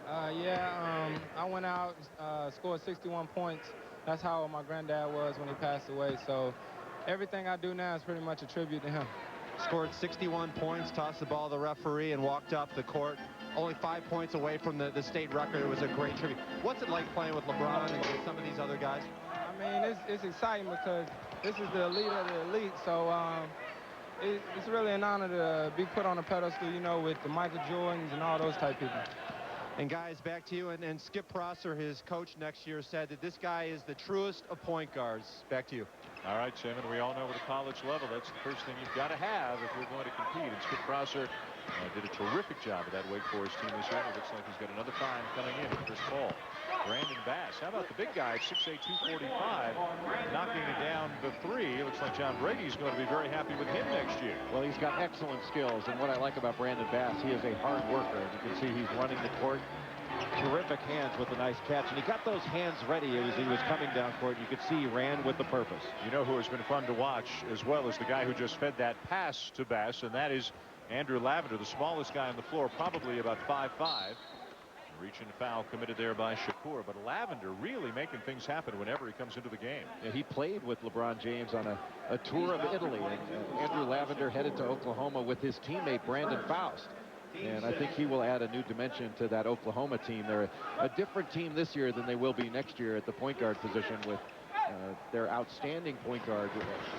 I went out, scored 61 points. That's how my granddad was when he passed away. So everything I do now is pretty much a tribute to him. Scored 61 points, tossed the ball to the referee, and walked up the court. Only 5 points away from the state record. It was a great tribute. What's it like playing with LeBron and some of these other guys? I mean, it's exciting because this is the elite of the elite. So it's really an honor to be put on a pedestal, you know, with the Michael Jordans and all those type people. And guys, back to you. And Skip Prosser, his coach next year, said that this guy is the truest of point guards. Back to you. All right, Tim, and we all know at a college level, that's the first thing you've got to have if you're going to compete. And Skip Prosser Did a terrific job of that Wake Forest team this year. It looks like he's got another fine coming in. Chris Paul. Brandon Bass. How about the big guy at 6'8", 245, knocking it down the three. It looks like John Brady's going to be very happy with him next year. Well, he's got excellent skills, and what I like about Brandon Bass, he is a hard worker. As you can see, he's running the court. Terrific hands with a nice catch, and he got those hands ready as he was coming down court. You could see he ran with the purpose. You know who has been fun to watch as well as the guy who just fed that pass to Bass, and that is Andrew Lavender, the smallest guy on the floor, probably about 5'5". Reaching foul committed there by Shakur, but Lavender really making things happen whenever he comes into the game. Yeah, he played with LeBron James on a tour of Italy, and Andrew Lavender headed to Oklahoma with his teammate Brandon Faust. And I think he will add a new dimension to that Oklahoma team. They're a different team this year than they will be next year at the point guard position with their outstanding point guard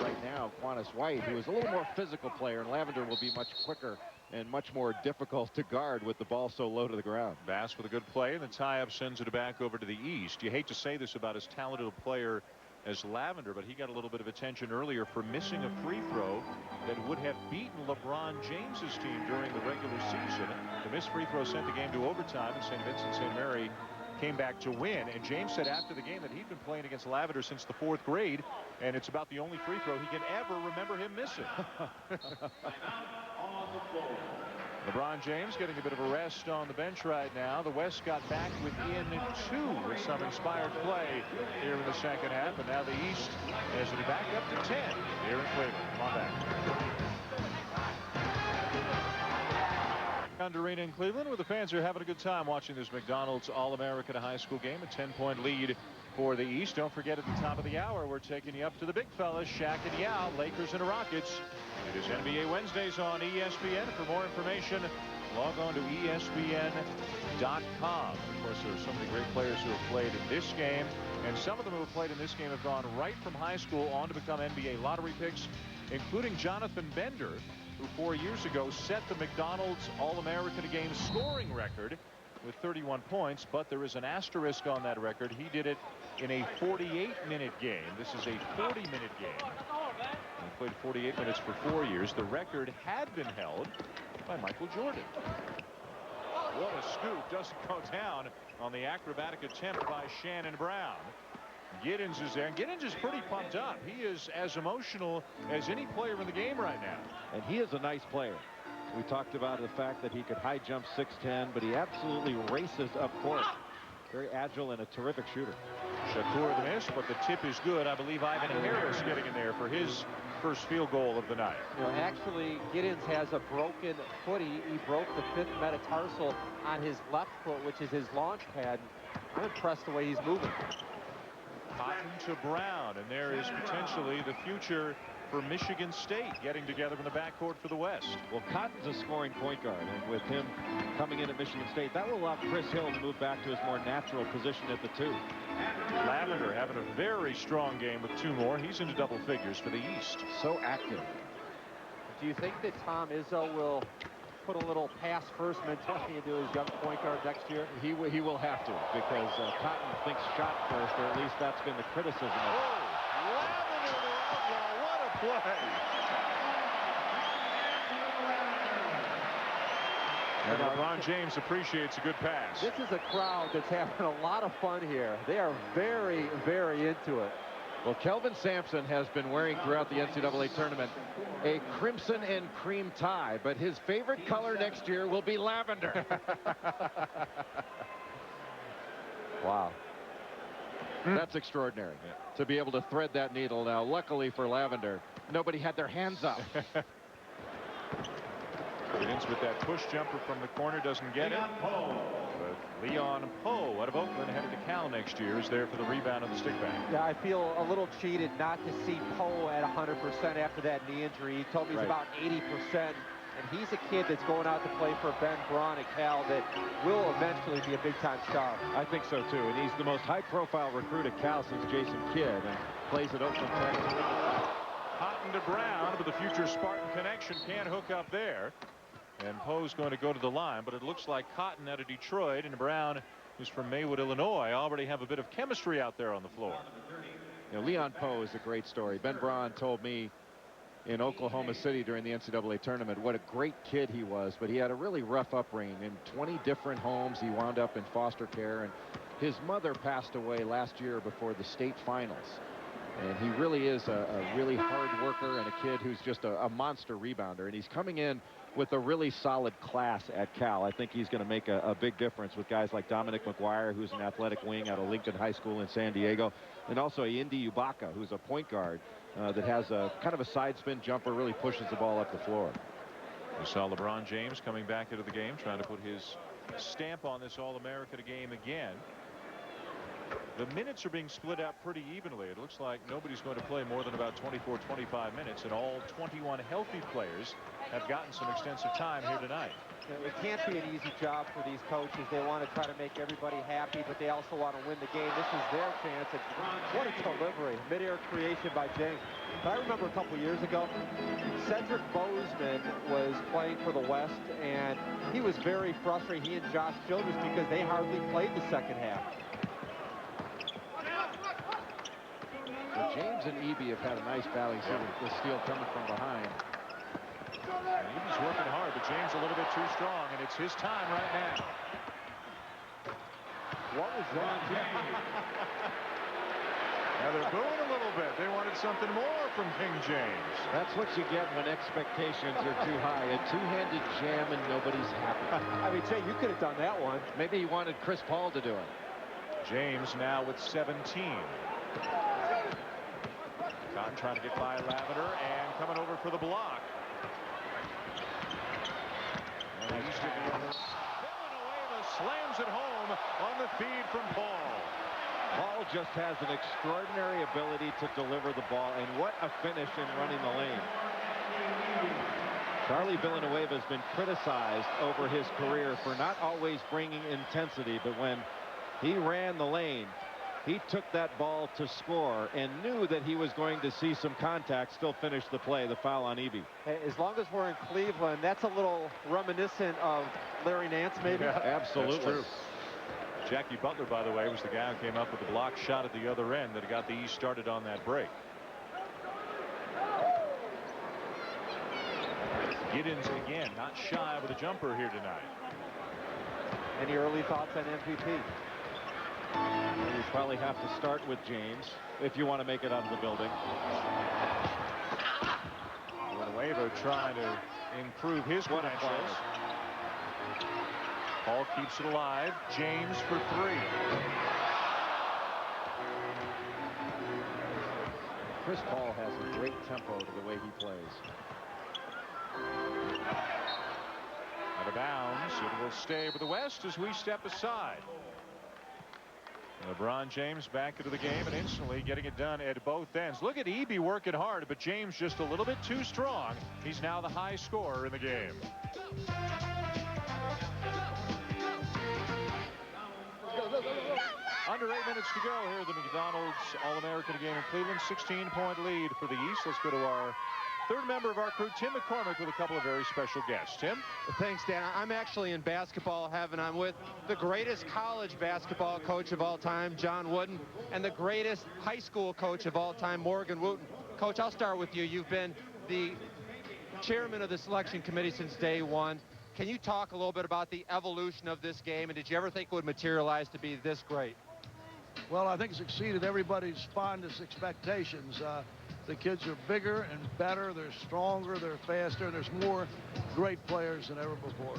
right now, Quantus White, who is a little more physical player, and Lavender will be much quicker and much more difficult to guard with the ball so low to the ground. Bass with a good play, and the tie-up sends it back over to the east. You hate to say this about as talented a player as Lavender, but he got a little bit of attention earlier for missing a free throw that would have beaten LeBron James's team during the regular season. The missed free throw sent the game to overtime, and St. Vincent St. Mary came back to win. And James said after the game that he'd been playing against Lavender since the 4th grade, and it's about the only free throw he can ever remember him missing. LeBron James getting a bit of a rest on the bench right now. The West got back within 2 with some inspired play here in the second half, and now the East has it back up to 10 here in Cleveland. Come on back. Arena in Cleveland, where the fans are having a good time watching this McDonald's All-American high school game. A 10-point lead for the East. Don't forget, at the top of the hour, we're taking you up to the big fellas, Shaq and Yao, Lakers and Rockets. It is NBA Wednesdays on ESPN. For more information, log on to ESPN.com. Of course, there are so many great players who have played in this game, and some of them who have played in this game have gone right from high school on to become NBA lottery picks, including Jonathan Bender, who 4 years ago set the McDonald's All-American game scoring record with 31 points, but there is an asterisk on that record. He did it in a 48-minute game. This is a 40-minute game. He played 48 minutes for 4 years. The record had been held by Michael Jordan. What a scoop. Doesn't go down on the acrobatic attempt by Shannon Brown. Giddens is there, and Giddens is pretty pumped up. He is as emotional as any player in the game right now. And he is a nice player. We talked about the fact that he could high jump 6'10", but he absolutely races up court. Very agile and a terrific shooter. Shakur the miss, but the tip is good. I believe Ivan Harris getting in there for his first field goal of the night. You know, actually, Giddens has a broken foot. He broke the 5th metatarsal on his left foot, which is his launch pad. I'm impressed the way he's moving. Cotton to Brown, and there is potentially the future for Michigan State getting together in the backcourt for the West. Well, Cotton's a scoring point guard, and with him coming in at Michigan State, that will allow Chris Hill to move back to his more natural position at the 2. Lavender having a very strong game with 2 more. He's into double figures for the East. So active. Do you think that Tom Izzo will put a little pass-first mentality into his young point guard next year? He will have to, because Cotton thinks shot first, or at least that's been the criticism of him. Lavender to Outlaw. What a play. And LeBron James appreciates a good pass. This is a crowd that's having a lot of fun here. They are very, very into it. Well, Kelvin Sampson has been wearing throughout the NCAA tournament a crimson and cream tie, but his favorite color next year will be lavender. Wow. That's extraordinary to be able to thread that needle. Now, luckily for Lavender, nobody had their hands up. Giddens with that push jumper from the corner, doesn't get it. But Leon Powe out of Oakland, headed to Cal next year, is there for the rebound and the stick back. Yeah, I feel a little cheated not to see Powe at 100% after that knee injury. He told me he's about 80%. And he's a kid that's going out to play for Ben Braun at Cal that will eventually be a big-time star. I think so, too. And he's the most high-profile recruit at Cal since Jason Kidd, and plays at Oakland, Texas. Cotton to Brown, but the future Spartan connection can't hook up there. And Poe's going to go to the line, but it looks like Cotton out of Detroit and Brown, who's from Maywood, Illinois, already have a bit of chemistry out there on the floor. You know, Leon Powe is a great story. Ben Braun told me in Oklahoma City during the NCAA tournament what a great kid he was, but he had a really rough upbringing. In 20 different homes, he wound up in foster care, and his mother passed away last year before the state finals. And he really is a really hard worker and a kid who's just a monster rebounder. And he's coming in with a really solid class at Cal. I think he's going to make a big difference with guys like Dominic McGuire, who's an athletic wing out of Lincoln High School in San Diego, and also Indi Ubaka, who's a point guard that has a kind of a side spin jumper, really pushes the ball up the floor. We saw LeBron James coming back into the game, trying to put his stamp on this All-America game again. The minutes are being split out pretty evenly. It looks like nobody's going to play more than about 24, 25 minutes, and all 21 healthy players have gotten some extensive time here tonight. It can't be an easy job for these coaches. They want to try to make everybody happy, but they also want to win the game. This is their chance. And what a delivery. Mid-air creation by Deng. I remember a couple years ago, Cedric Bozeman was playing for the West, and he was very frustrated, he and Josh Childress, because they hardly played the second half. Well, James and Eby have had a nice battle. You see the steal coming from behind. And Eby's working hard, but James a little bit too strong, and it's his time right now. What was that? Now they're booing a little bit. They wanted something more from King James. That's what you get when expectations are too high. A two-handed jam and nobody's happy. I mean, Jay, you could have done that one. Maybe he wanted Chris Paul to do it. James now with 17. Cotton trying to get by Lavender and coming over for the block. And Villanueva slams it home on the feed from Powe. Paul just has an extraordinary ability to deliver the ball, and what a finish in running the lane. Charlie Villanueva has been criticized over his career for not always bringing intensity, but when he ran the lane, he took that ball to score and knew that he was going to see some contact, still finish the play, the foul on Eby. Hey, as long as we're in Cleveland, that's a little reminiscent of Larry Nance, maybe. Yeah, absolutely. That's true. Jackie Butler, by the way, was the guy who came up with the block shot at the other end that got the East started on that break. Giddens again, not shy with a jumper here tonight. Any early thoughts on MVP? You probably have to start with James if you want to make it out of the building. Wafer trying to improve his credentials. Paul keeps it alive. James for three. Chris Paul has a great tempo to the way he plays. Out of bounds. It will stay with the West as we step aside. LeBron James back into the game and instantly getting it done at both ends. Look at Eby working hard, but James just a little bit too strong. He's now the high scorer in the game. Under 8 minutes to go here at the McDonald's All-American game in Cleveland. 16-point lead for the East. Let's go to our third member of our crew, Tim McCormick, with a couple of very special guests. Tim? Thanks, Dan. I'm actually in basketball heaven. I'm with the greatest college basketball coach of all time, John Wooden, and the greatest high school coach of all time, Morgan Wooten. Coach, I'll start with you. You've been the chairman of the selection committee since day one. Can you talk a little bit about the evolution of this game, and did you ever think it would materialize to be this great? Well, I think it's exceeded everybody's fondest expectations. The kids are bigger and better. They're stronger. They're faster. There's more great players than ever before.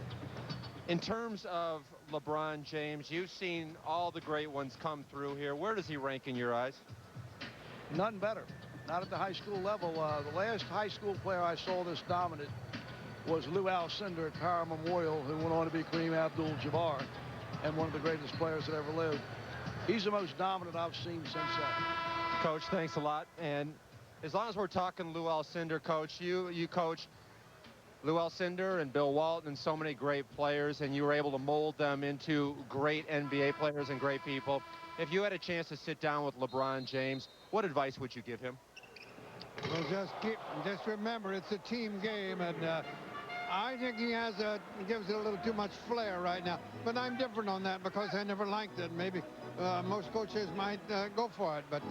In terms of LeBron James, you've seen all the great ones come through here. Where does he rank in your eyes? Nothing better. Not at the high school level. The last high school player I saw this dominant was Luol at Power Memorial, who went on to be Kareem Abdul-Jabbar and one of the greatest players that ever lived. He's the most dominant I've seen since that. Coach, thanks a lot. And as long as we're talking Luol, Coach, you coach Luol and Bill Walton and so many great players, and you were able to mold them into great NBA players and great people. If you had a chance to sit down with LeBron James, what advice would you give him? Well, just remember, it's a team game, and I think he gives it a little too much flair right now. But I'm different on that because I never liked it. Maybe most coaches might go for it, but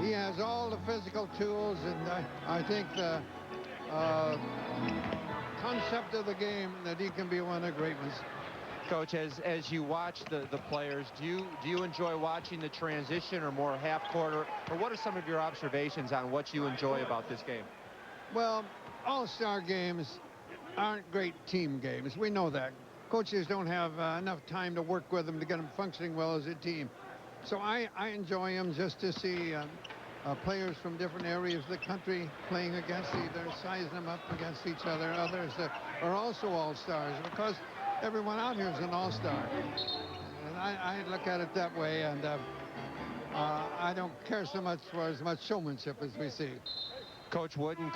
he has all the physical tools, and I think concept of the game that he can be one of the great ones. Coach, as you watch the players, do you enjoy watching the transition or more half quarter, or what are some of your observations on what you enjoy about this game? Well, all-star games aren't great team games. We know that. Coaches don't have enough time to work with them to get them functioning well as a team. So I enjoy them just to see players from different areas of the country playing against either, sizing them up against each other. Others that are also all-stars, because everyone out here is an all-star. And I look at it that way, and I don't care so much for as much showmanship as we see. Coach Wooten,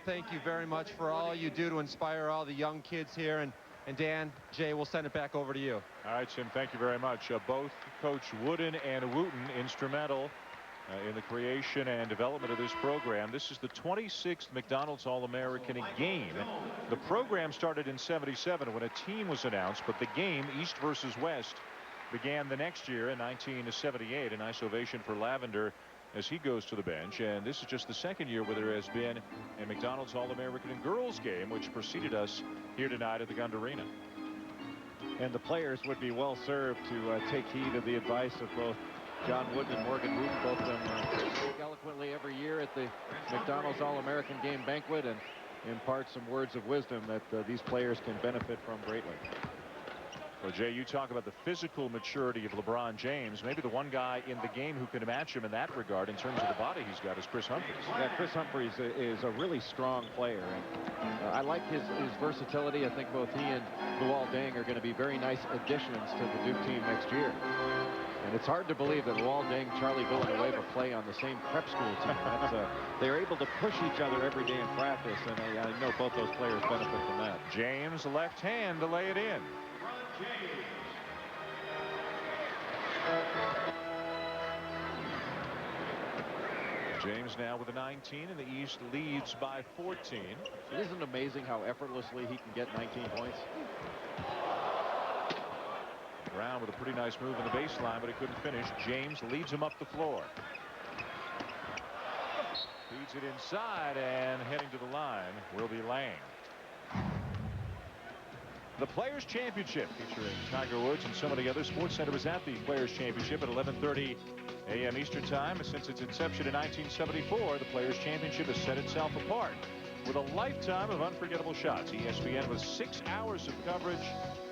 thank you very much for all you do to inspire all the young kids here. And Dan, Jay, we'll send it back over to you. All right, Tim, thank you very much. Both Coach Wooden and Wooten instrumental in the creation and development of this program. This is the 26th McDonald's All-American game. The program started in '77 when a team was announced, but the game, East versus West, began the next year in 1978. A nice ovation for Lavender as he goes to the bench. And this is just the second year where there has been a McDonald's All-American and girls game, which preceded us here tonight at the Gund Arena. And the players would be well served to take heed of the advice of both John Wooden and Morgan Wooten. Both of them speak eloquently every year at the McDonald's All-American game banquet and impart some words of wisdom that these players can benefit from greatly. Well, Jay, you talk about the physical maturity of LeBron James. Maybe the one guy in the game who can match him in that regard in terms of the body he's got is Kris Humphries. Yeah, Kris Humphries is a really strong player. And I like his versatility. I think both he and Luol Deng are going to be very nice additions to the Duke team next year. And it's hard to believe that Luol Deng, Charlie Villanueva play on the same prep school team. They're able to push each other every day in practice, and I know both those players benefit from that. James left hand to lay it in. James now with a 19, and the East leads by 14. Isn't it amazing how effortlessly he can get 19 points? Brown with a pretty nice move in the baseline, but he couldn't finish. James leads him up the floor. Feeds it inside, and heading to the line will be Lang. The Players Championship featuring Tiger Woods and so many others. SportsCenter was at the Players Championship at 11:30 a.m. Eastern Time. Since its inception in 1974, the Players Championship has set itself apart with a lifetime of unforgettable shots. ESPN with 6 hours of coverage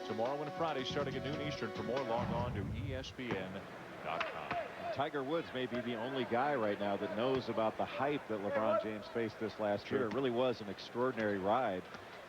tomorrow and Friday starting at noon Eastern. For more, log on to ESPN.com. Tiger Woods may be the only guy right now that knows about the hype that LeBron James faced this last year. It really was an extraordinary ride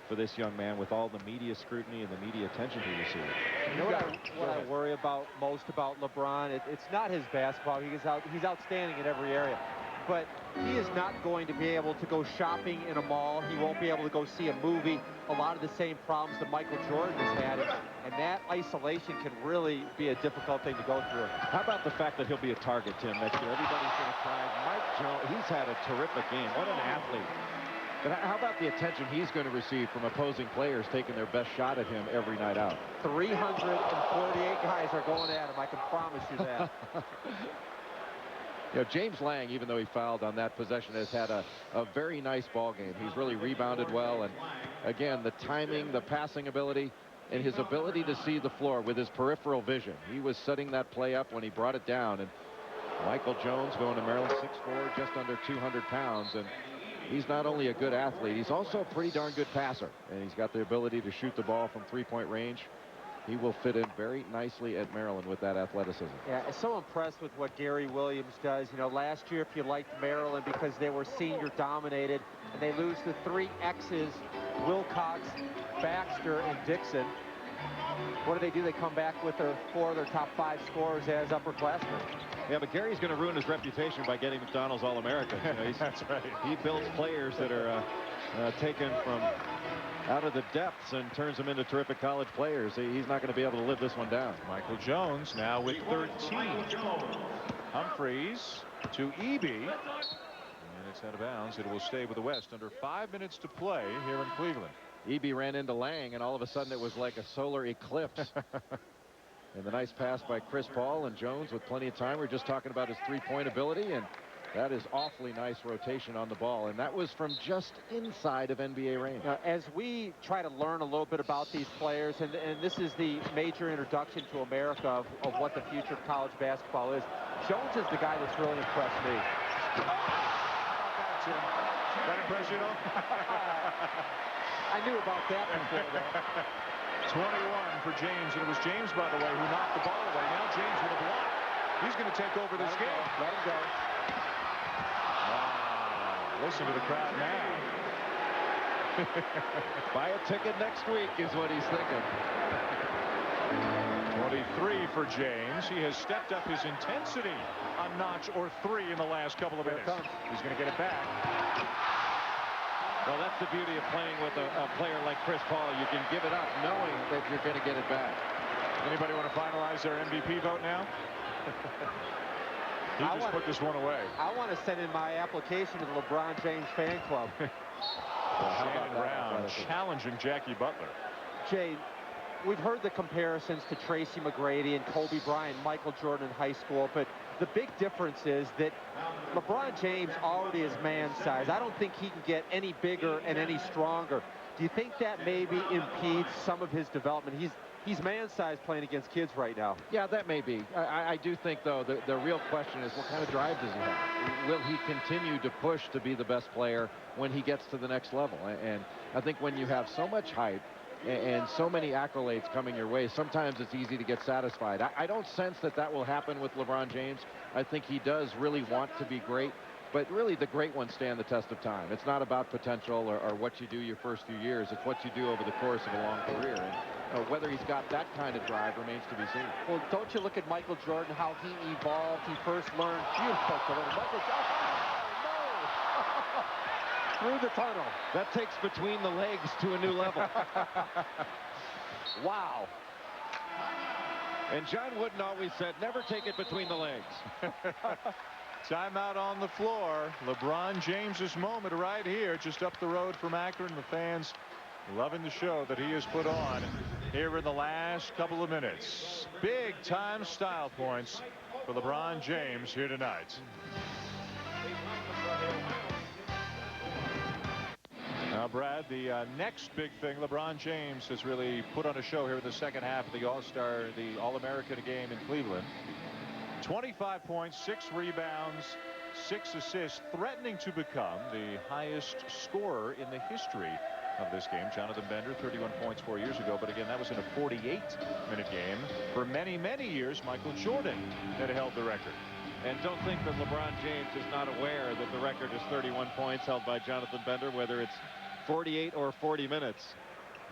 for this young man with all the media scrutiny and the media attention he received. You know what I worry about most about LeBron? It's not his basketball. He's outstanding in every area. But he is not going to be able to go shopping in a mall. He won't be able to go see a movie. A lot of the same problems that Michael Jordan has had. And that isolation can really be a difficult thing to go through. How about the fact that he'll be a target, Tim, next year? Everybody's going to try. Mike Jones, he's had a terrific game. What an athlete. But how about the attention he's going to receive from opposing players taking their best shot at him every night out? 348 guys are going at him. I can promise you that. You know, James Lang, even though he fouled on that possession, has had a very nice ball game. He's really rebounded well. And again, the timing, the passing ability, and his ability to see the floor with his peripheral vision. He was setting that play up when he brought it down. And Michael Jones going to Maryland, 6'4", just under 200 pounds. And he's not only a good athlete, he's also a pretty darn good passer. And he's got the ability to shoot the ball from three-point range. He will fit in very nicely at Maryland with that athleticism. Yeah, I'm so impressed with what Gary Williams does. You know, last year, if you liked Maryland because they were senior dominated and they lose the 3 X's, Wilcox, Baxter, and Dixon. What do? They come back with 4 of their top 5 scorers as upperclassmen. Yeah, but Gary's going to ruin his reputation by getting McDonald's All-American. You know, that's right. He builds players that are taken from out of the depths and turns them into terrific college players. He's not going to be able to live this one down. Michael Jones now with 13. Humphries to EB. And it's out of bounds. It will stay with the West. Under 5 minutes to play here in Cleveland. EB ran into Lang, and all of a sudden it was like a solar eclipse. And the nice pass by Chris Paul, and Jones with plenty of time. We're just talking about his three-point ability, and That is awfully nice rotation on the ball, and that was from just inside of NBA range. As we try to learn a little bit about these players, and this is the major introduction to America of what the future of college basketball is, Jones is the guy that's really impressed me. That impress you, though? I knew about that before, though. 21 for James, and it was James, by the way, who knocked the ball away. Now James with a block. He's going to take over this game. Let him go. Listen to the crowd now. Buy a ticket next week is what he's thinking. 23 for James. He has stepped up his intensity a notch or three in the last couple of minutes. He's going to get it back. Well, that's the beauty of playing with a player like Kris Paul. You can give it up knowing that you're going to get it back. Anybody want to finalize their MVP vote now? He just put this one away. I want to send in my application to the LeBron James fan club. Shannon Brown challenging Jackie Butler. Jay, we've heard the comparisons to Tracy McGrady and Kobe Bryant, Michael Jordan in high school, but the big difference is that LeBron James already is man size. I don't think he can get any bigger and any stronger. Do you think that maybe impedes some of his development? He's man-sized playing against kids right now. Yeah, that may be. I do think, though, the real question is what kind of drive does he have? Will he continue to push to be the best player when he gets to the next level? And I think when you have so much hype and so many accolades coming your way, sometimes it's easy to get satisfied. I don't sense that will happen with LeBron James. I think he does really want to be great. But really, the great ones stand the test of time. It's not about potential or what you do your first few years. It's what you do over the course of a long career. And whether he's got that kind of drive remains to be seen. Well, don't you look at Michael Jordan, how he evolved. He first learned, beautiful to learn. Michael Jordan, no! Through the tunnel. That takes between the legs to a new level. Wow. And John Wooden always said, never take it between the legs. Timeout on the floor. LeBron James's moment right here, just up the road from Akron. The fans loving the show that he has put on here in the last couple of minutes. Big time style points for LeBron James here tonight. Now, Brad, the next big thing, LeBron James has really put on a show here in the second half of the All-Star, the All-American game in Cleveland. 25 points, 6 rebounds, 6 assists, threatening to become the highest scorer in the history of this game. Jonathan Bender, 31 points 4 years ago, but again, that was in a 48-minute game. For many, many years, Michael Jordan had held the record. And don't think that LeBron James is not aware that the record is 31 points held by Jonathan Bender, whether it's 48 or 40 minutes.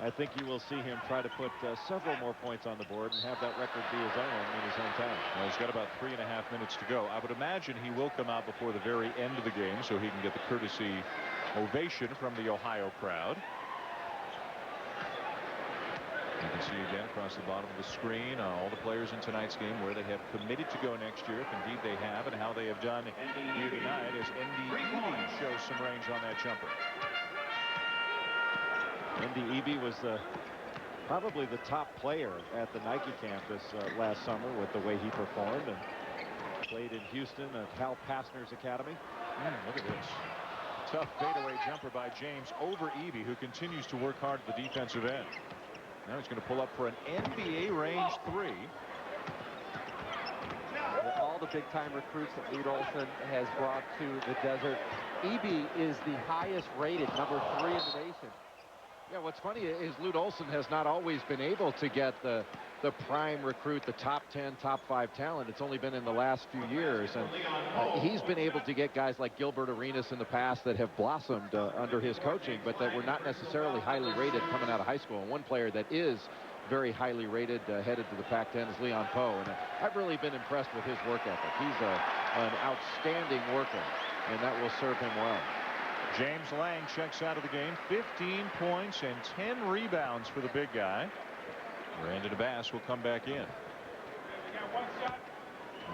I think you will see him try to put several more points on the board and have that record be his own in his hometown. Well, he's got about 3.5 minutes to go. I would imagine he will come out before the very end of the game so he can get the courtesy ovation from the Ohio crowd. You can see again across the bottom of the screen all the players in tonight's game where they have committed to go next year, if indeed they have, and how they have done here tonight as Ndudi shows some range on that jumper. Ndudi was probably the top player at the Nike campus last summer with the way he performed, and played in Houston at Cal Passner's Academy. Look at this. Tough fadeaway jumper by James over Eby, who continues to work hard at the defensive end. Now he's going to pull up for an NBA range 3. All the big-time recruits that Luol has brought to the desert. Eby is the highest rated, number 3 in the nation. Yeah, what's funny is Luol has not always been able to get the prime recruit, the top 10, top 5 talent. It's only been in the last few years, and he's been able to get guys like Gilbert Arenas in the past that have blossomed under his coaching, but that were not necessarily highly rated coming out of high school. And one player that is very highly rated headed to the Pac-10 is Leon Powe, and I've really been impressed with his work ethic. He's an outstanding worker, and that will serve him well. James Lang checks out of the game. 15 points and 10 rebounds for the big guy. Brandon Abbas will come back in.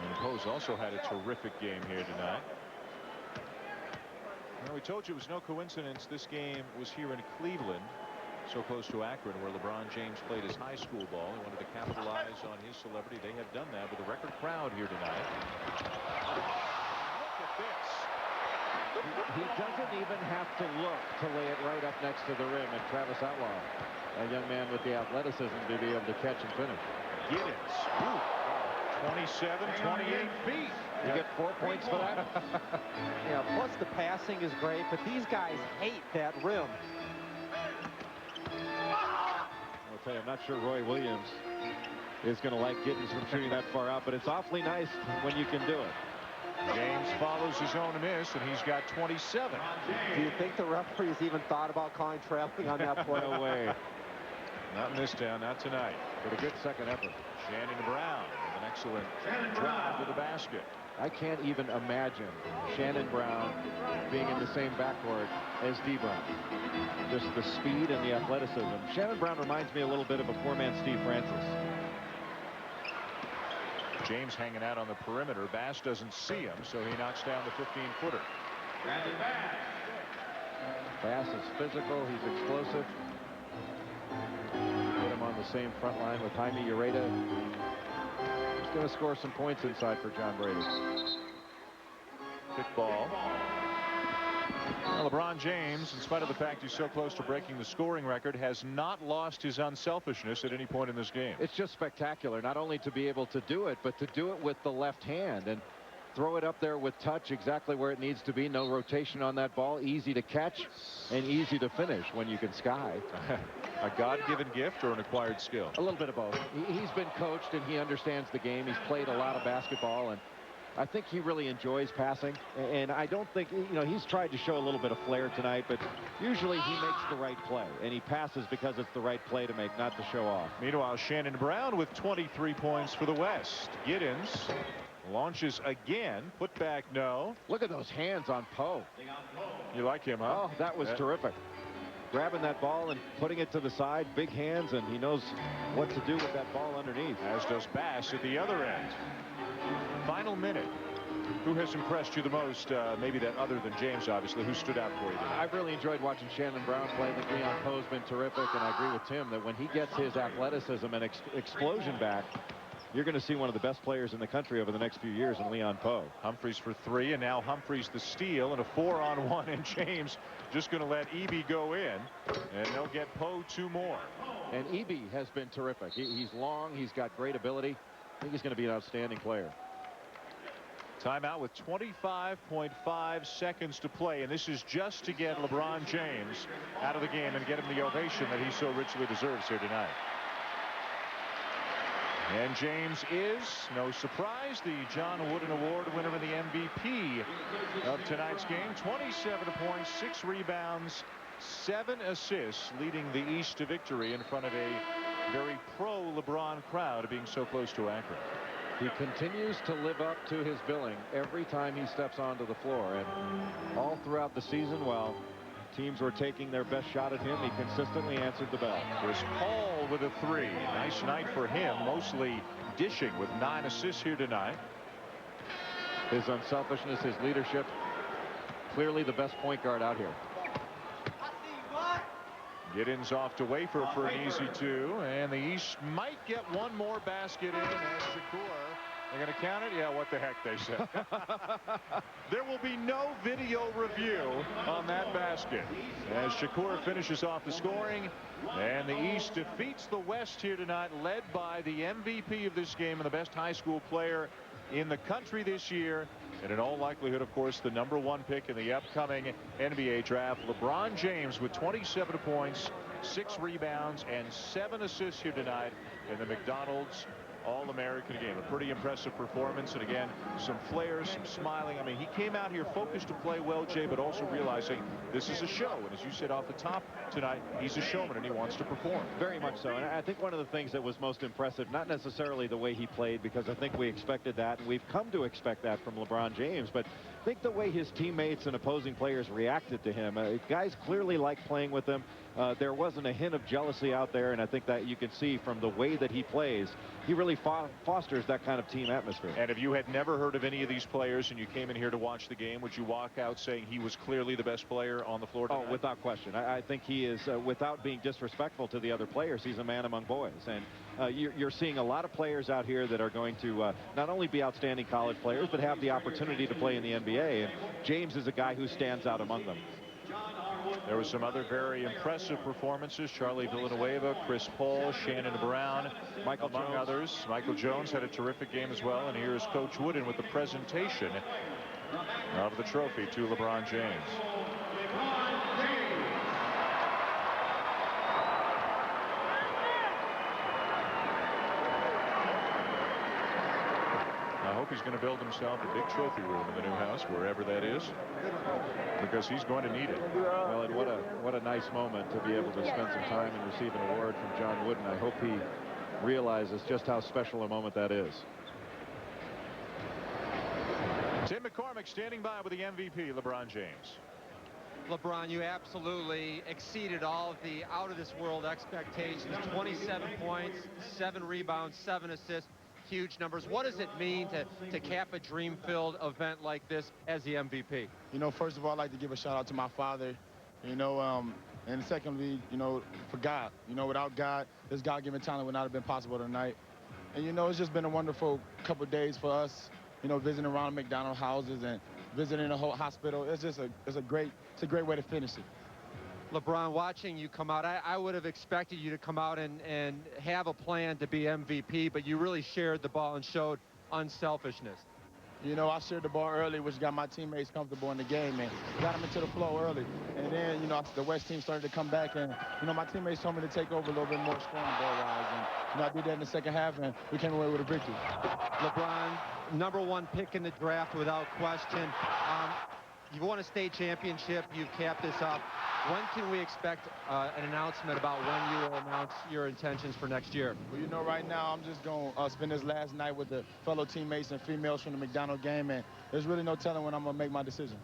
And Powe's also had a terrific game here tonight. Well, we told you it was no coincidence this game was here in Cleveland, so close to Akron, where LeBron James played his high school ball. He wanted to capitalize on his celebrity. They have done that with a record crowd here tonight. Look at this. He doesn't even have to look to lay it right up next to the rim. And Travis Outlaw, a young man with the athleticism to be able to catch and finish. Giddens, 27, 28 feet. You get 4 points for that? Yeah, plus the passing is great, but these guys hate that rim. I'll tell you, I'm not sure Roy Williams is going to like Giddens from shooting that far out, but it's awfully nice when you can do it. James follows his own miss, and he's got 27. Do you think the referees even thought about calling traveling on that play? No way. Not in this town, not tonight. But a good second effort. Shannon Brown with an excellent drive to the basket. I can't even imagine Shannon Brown being in the same backcourt as D. Brown. Just the speed and the athleticism. Shannon Brown reminds me a little bit of a poor man Steve Francis. James hanging out on the perimeter. Bass doesn't see him, so he knocks down the 15-footer. Bass is physical. He's explosive. Put him on the same front line with Jaime Ureta. He's going to score some points inside for John Brady. Kick ball. Well, LeBron James, in spite of the fact he's so close to breaking the scoring record, has not lost his unselfishness at any point in this game. It's just spectacular, not only to be able to do it, but to do it with the left hand and throw it up there with touch exactly where it needs to be. No rotation on that ball. Easy to catch and easy to finish when you can sky. A God-given gift or an acquired skill? A little bit of both. He's been coached and he understands the game. He's played a lot of basketball, and I think he really enjoys passing. And I don't think, you know, he's tried to show a little bit of flair tonight, but usually he makes the right play, and he passes because it's the right play to make, not to show off. Meanwhile, Shannon Brown with 23 points for the West. Giddens launches again. Put back, no. Look at those hands on Powe. You like him, huh? Oh, that was terrific. Grabbing that ball and putting it to the side. Big hands, and he knows what to do with that ball underneath. As does Bass at the other end. Final minute. Who has impressed you the most? Maybe that other than James, obviously. Who stood out for you tonight? I've really enjoyed watching Shannon Brown play. I think Leon Powe's been terrific, and I agree with Tim that when he gets his athleticism and explosion back, you're going to see one of the best players in the country over the next few years in Leon Powe. Humphries for 3, and now Humphries the steal, and a 4-on-1, and James just going to let Eby go in, and they'll get Powe 2 more. And Eby has been terrific. He's long. He's got great ability. I think he's going to be an outstanding player. Timeout with 25.5 seconds to play, and this is just to get LeBron James out of the game and get him the ovation that he so richly deserves here tonight. And James is, no surprise, the John Wooden Award winner and the MVP of tonight's game. 27 points, 6 rebounds, 7 assists, leading the East to victory in front of a very pro-LeBron crowd being so close to Akron. He continues to live up to his billing every time he steps onto the floor. And all throughout the season, while teams were taking their best shot at him, he consistently answered the bell. Chris Paul with a 3. Nice night for him, mostly dishing with 9 assists here tonight. His unselfishness, his leadership, clearly the best point guard out here. Giddens off to Wafer for an easy 2, and the East might get one more basket in as Shakur. They're going to count it? Yeah, what the heck, they said. There will be no video review on that basket as Shakur finishes off the scoring, and the East defeats the West here tonight, led by the MVP of this game and the best high school player in the country this year, and in all likelihood, of course, the #1 pick in the upcoming NBA draft. LeBron James with 27 points, 6 rebounds, and 7 assists here tonight in the McDonald's All-American game. A pretty impressive performance, and again, some flair, some smiling. I mean, he came out here focused to play well, Jay, but also realizing this is a show, and as you said off the top tonight, he's a showman and he wants to perform. Very much so, and I think one of the things that was most impressive, not necessarily the way he played, because I think we expected that, and we've come to expect that from LeBron James, but I think the way his teammates and opposing players reacted to him. Guys clearly like playing with him. there wasn't a hint of jealousy out there, and I think that you can see from the way that he plays, he really fosters that kind of team atmosphere. And if you had never heard of any of these players and you came in here to watch the game, would you walk out saying he was clearly the best player on the floor tonight? Oh, without question. I think he is, without being disrespectful to the other players, he's a man among boys. And you're seeing a lot of players out here that are going to not only be outstanding college players, but have the opportunity to play in the NBA. And James is a guy who stands out among them. There were some other very impressive performances. Charlie Villanueva, Chris Paul, Shannon Brown, among others. Michael Jones had a terrific game as well. And here's Coach Wooden with the presentation of the trophy to LeBron James. I hope he's going to build himself a big trophy room in the new house, wherever that is, because he's going to need it. Well, and what a nice moment to be able to spend some time and receive an award from John Wooden. I hope he realizes just how special a moment that is. Tim McCormick standing by with the MVP, LeBron James. LeBron, you absolutely exceeded all of the out-of-this-world expectations. 27 points, 7 rebounds, 7 assists. Huge numbers. What does it mean to cap a dream-filled event like this as the MVP? You know, first of all, I'd like to give a shout out to my father, you know, and secondly, you know, for God. You know, without God, this God-given talent would not have been possible tonight. And, you know, it's just been a wonderful couple of days for us, you know, visiting around McDonald's houses and visiting the whole hospital. It's just a great way to finish it. LeBron, watching you come out, I would have expected you to come out and have a plan to be MVP, but you really shared the ball and showed unselfishness. You know, I shared the ball early, which got my teammates comfortable in the game and got them into the flow early. And then, you know, the West team started to come back, and, you know, my teammates told me to take over a little bit more scoring ball-wise. And, you know, I did that in the second half, and we came away with a victory. LeBron, #1 pick in the draft without question. You've won a state championship. You've capped this up. When can we expect an announcement about when you will announce your intentions for next year? Well, you know, right now I'm just going to spend this last night with the fellow teammates and females from the McDonald's game, and there's really no telling when I'm going to make my decision.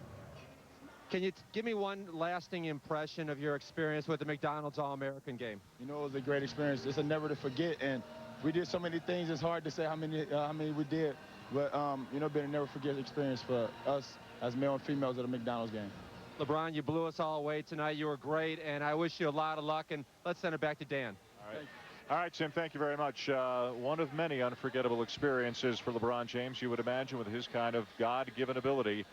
Can you give me one lasting impression of your experience with the McDonald's All-American game? You know, it was a great experience. It's a never to forget, and we did so many things. It's hard to say how many we did, but, you know, been a never forget experience for us as male and females at a McDonald's game. LeBron, you blew us all away tonight. You were great, and I wish you a lot of luck, and let's send it back to Dan. All right, Tim, thank you very much. One of many unforgettable experiences for LeBron James, you would imagine, with his kind of God-given ability